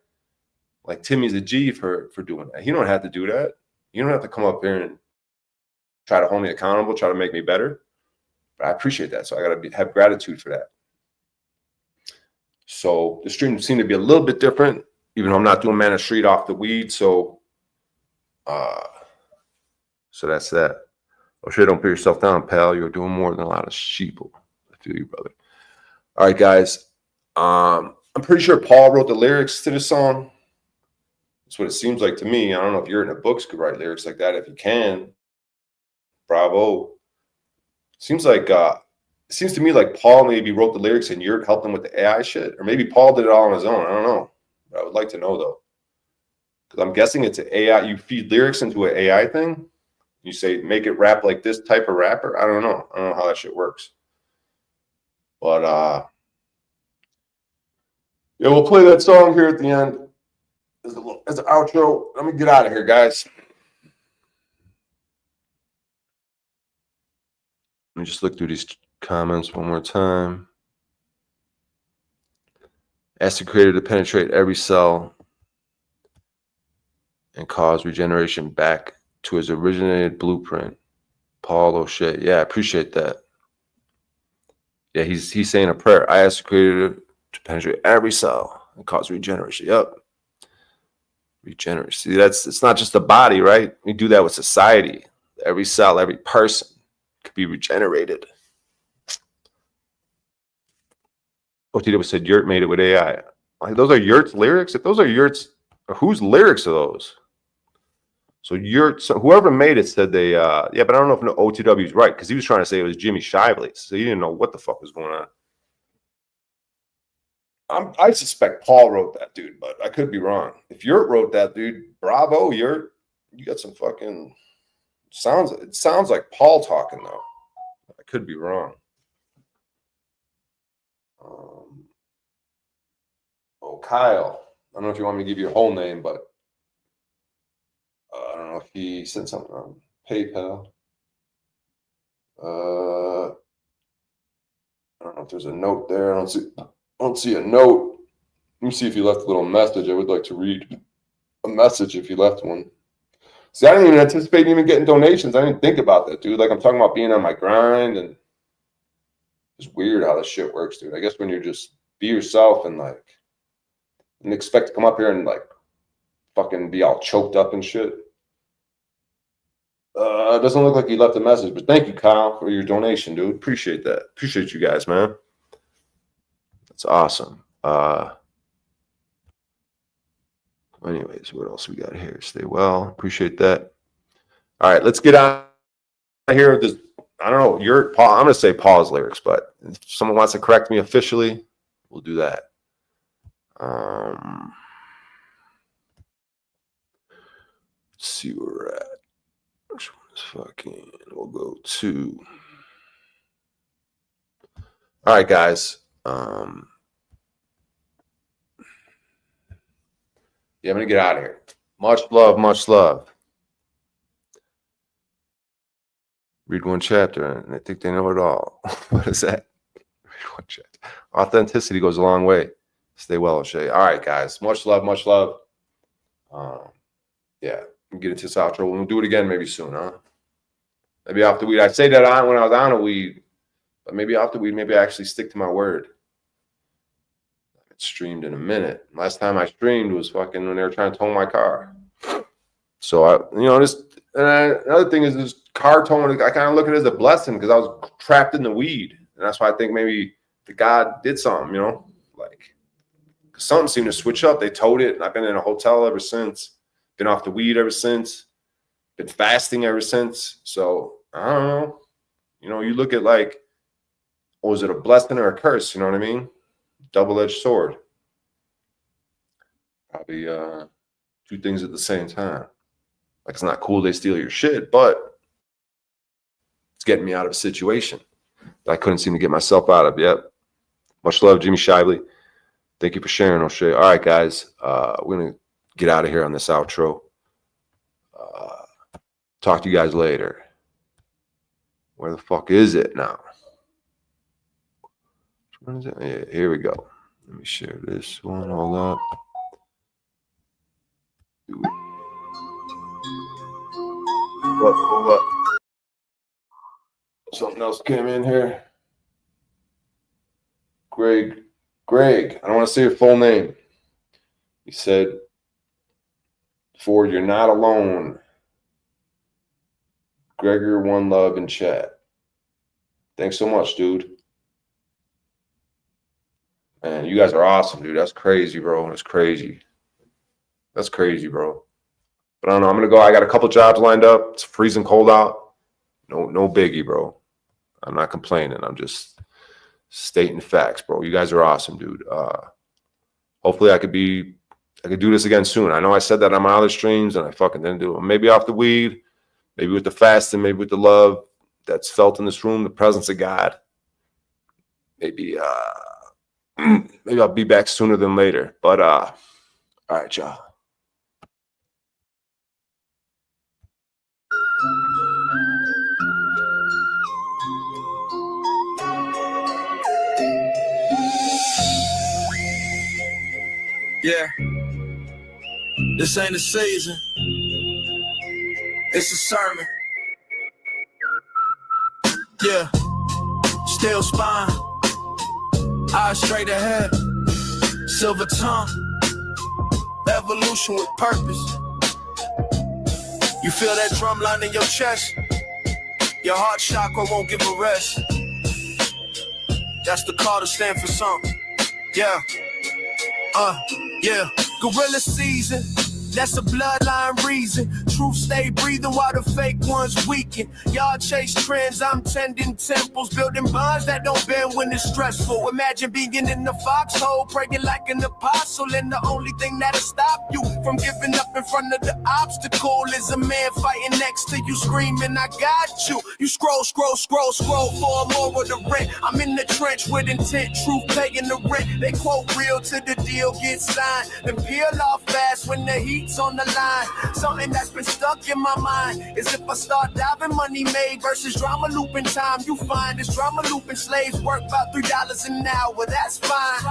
like Timmy's a G for doing that. He don't have to do that. You don't have to come up here and try to hold me accountable, try to make me better. But I appreciate that. So I got to have gratitude for that. So the stream seemed to be a little bit different, even though I'm not doing man on the street off the weed. So that's that. Oh, shit, don't put yourself down, pal. You're doing more than a lot of sheeple. I feel you, brother. All right, guys. I'm pretty sure Paul wrote the lyrics to this song. That's what it seems like to me. I don't know if you're in the books could write lyrics like that. If you can, bravo. Seems to me like Paul maybe wrote the lyrics and Yurt helped him with the AI shit, or maybe Paul did it all on his own. I don't know. But I would like to know though, because I'm guessing it's an AI. You feed lyrics into an AI thing. You say make it rap like this type of rapper. I don't know how that shit works. But yeah, we'll play that song here at the end as an outro. Let me get out of here, guys. Let me just look through these comments one more time. Ask the creator to penetrate every cell and cause regeneration back to his originated blueprint. Paul O'Shea. Yeah, I appreciate that. Yeah, he's saying a prayer. I ask the creator to penetrate every cell and cause regeneration. Yep. Regeneration. See, it's not just the body, right? We do that with society. Every cell, every person could be regenerated. OTW said Yurt made it with AI. Like, those are Yurt's lyrics? If those are Yurt's, whose lyrics are those? So whoever made it said they, yeah, but I don't know if OTW is right, because he was trying to say it was Jimmy Shively, so he didn't know what the fuck was going on. I suspect Paul wrote that, dude, but I could be wrong. If Yurt wrote that, dude, bravo, Yurt. You got some fucking it sounds like Paul talking though. I could be wrong. Kyle. I don't know if you want me to give you your whole name, but I don't know if he sent something on PayPal. I don't know if there's a note there. I don't see a note. Let me see if he left a little message. I would like to read a message if he left one. See, I didn't even anticipate even getting donations. I didn't think about that, dude. Like, I'm talking about being on my grind, and it's weird how this shit works, dude. I guess when you're just be yourself and like and expect to come up here and like fucking be all choked up and shit. It doesn't look like he left a message, but thank you, Kyle, for your donation, dude. Appreciate that. Appreciate you guys, man. That's awesome. Anyways, what else we got here? Stay well. Appreciate that. All right, let's get out of here. This, I don't know. I'm going to say Paul's lyrics, but if someone wants to correct me officially, we'll do that. Let's see where we're at. Which one is fucking? We'll go to. All right, guys. Yeah, I'm gonna get out of here. Much love, much love. Read one chapter, and I think they know it all. What is that? Read one chapter. Authenticity goes a long way. Stay well, O'Shea. All right, guys. Much love, much love. Yeah, we'll get into this outro. We'll do it again maybe soon, huh? Maybe off the weed. I say that when I was on a weed, but maybe off the weed, maybe I actually stick to my word. Streamed in a minute. Last time I streamed was fucking when they were trying to tow my car. So another thing is this car towing. I kind of look at it as a blessing because I was trapped in the weed, and that's why I think maybe the God did something. You know, like something seemed to switch up. They towed it, and I've been in a hotel ever since. Been off the weed ever since. Been fasting ever since. So I don't know. You know, you look at like, was it a blessing or a curse? You know what I mean? Double-edged sword. Probably two things at the same time. Like, it's not cool they steal your shit, but it's getting me out of a situation that I couldn't seem to get myself out of yet. Much love, Jimmy Shively. Thank you for sharing, O'Shea. All right, guys. We're going to get out of here on this outro. Talk to you guys later. Where the fuck is it now? What is it? Yeah, here we go. Let me share this one. Hold up. Hold up. Something else came in here. Greg. I don't want to say your full name. He said, Ford, you're not alone. Gregor, one love in chat. Thanks so much, dude. Man, you guys are awesome, dude. That's crazy, bro. That's crazy. That's crazy, bro. But I don't know. I'm going to go. I got a couple jobs lined up. It's freezing cold out. No biggie, bro. I'm not complaining. I'm just stating facts, bro. You guys are awesome, dude. Hopefully I could do this again soon. I know I said that on my other streams and I fucking didn't do it. Maybe off the weed, maybe with the fasting, maybe with the love that's felt in this room, the presence of God. Maybe I'll be back sooner than later. But all right, y'all.
Yeah, this ain't a season, it's a sermon. Yeah, still spine, eyes straight ahead, silver tongue, evolution with purpose. You feel that drum line in your chest, your heart chakra won't give a rest. That's the call to stand for something. Yeah. Yeah, gorilla season, that's a bloodline reason. Truth stay breathing while the fake ones weaken. Y'all chase trends, I'm tending temples, building bonds that don't bend when it's stressful. Imagine being in the foxhole, praying like an apostle, and the only thing that'll stop you from giving up in front of the obstacle is a man fighting next to you, screaming, I got you. You scroll for more of the rent. I'm in the trench with intent, truth paying the rent. They quote real till the deal gets signed, then peel off fast when the heat's on the line. Something that's been stuck in my mind is if I start diving money made versus drama looping time. You find this drama looping slaves work about $3 an hour, that's fine.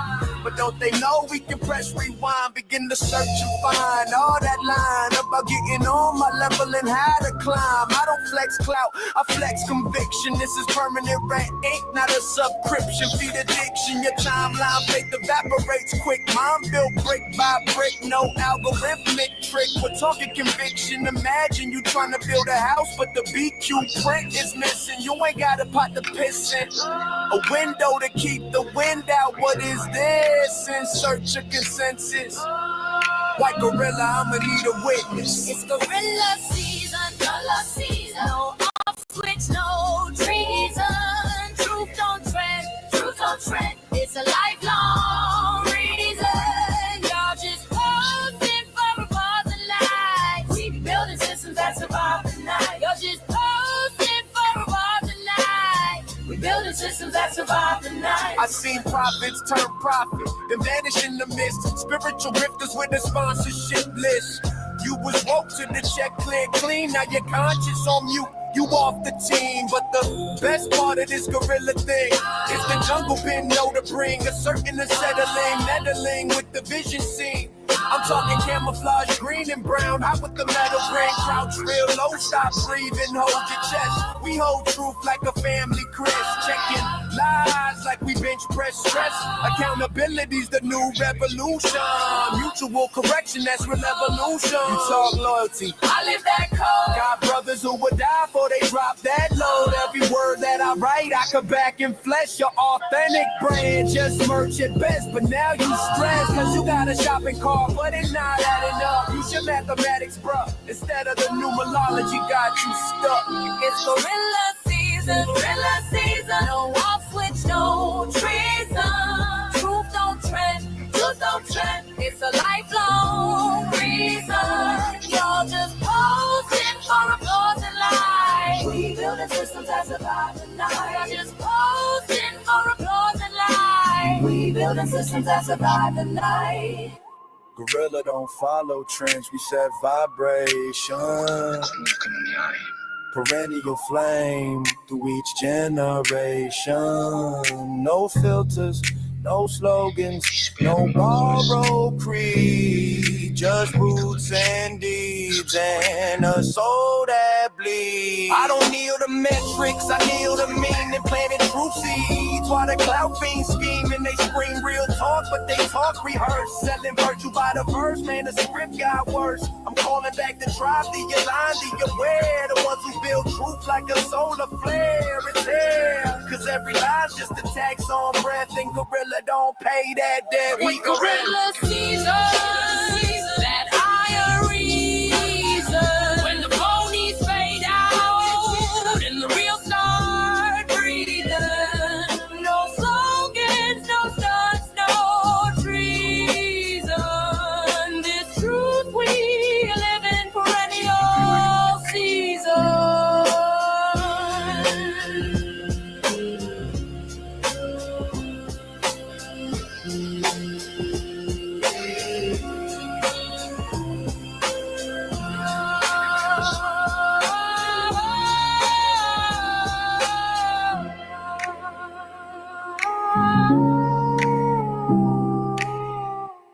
But don't they know we can press rewind, begin to search and find all that line about getting know my level and how to climb. I don't flex clout, I flex conviction. This is permanent rent, ain't not a subscription. Feed addiction, your timeline faith evaporates quick. Mine built brick by brick, no algorithmic trick. We're talking conviction. Imagine you trying to build a house, but the BQ print is missing. You ain't got a pot to piss in, a window to keep the wind out. What is this? In search of consensus. White gorilla, I'ma need a witness.
It's gorilla season, color season. No off switch, no treason. Truth don't trend, truth don't trend. It's a lifelong reason. Y'all just posting for a cause of life. We be building systems that survive the night. Y'all just posting for a cause of life. We building systems that survive the night.
I seen prophets turn profit and vanish in the mist. Spiritual rifters with a sponsorship list. You was woke to the check clear clean. Now your conscience on mute. You off the team, but the best part of this gorilla thing is the jungle been know to bring a certain unsettling, meddling with the vision scene. I'm talking camouflage, green and brown, hot with the metal ring. Crouch real low, stop breathing, hold your chest. We hold truth like a family Chris. Checking lies like we bench press stress. Accountability's the new revolution. Mutual correction, that's real evolution. You talk loyalty,
I live that code.
got brothers who would die for they drop that load. Every word that I write, I come back in flesh. Your authentic brand, just merch at best. But now you stress, cause you got a shopping cart, but it's not adding up. Use your mathematics, bruh, instead of the numerology got you stuck.
It's gorilla season, gorilla season. No off switch, no treason. Truth don't trend, truth don't trend. It's a lifelong reason. Y'all just posting for applause and life. We building systems that survive the night. Y'all just posting for applause and life. We building systems that survive the night.
Gorilla don't follow trends, we set vibration. Perennial flame through each generation. No filters, no slogans, no borrowed creed. Just roots and deeds and a soul that bleeds. I don't kneel the metrics, I kneel the meaning. Planted truth seeds while the cloud fiends scheming. They scream real talk, but they talk rehearsed. Selling virtue by the verse, man, the script got worse. I'm calling back the tribe, the aligned, the aware. The ones who build truth like a solar flare. It's there, cause every lie's just a tax on breath. And gorilla don't pay that debt. We
Gorilla season, that higher reason. When the phonies fade out and the real start breathing. No slogans, no stunts, no treason. This truth we live in perennial season.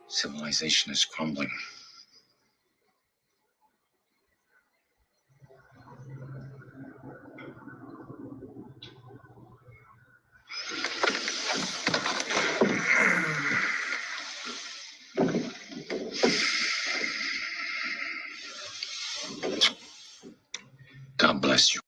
Civilization is crumbling. God bless you.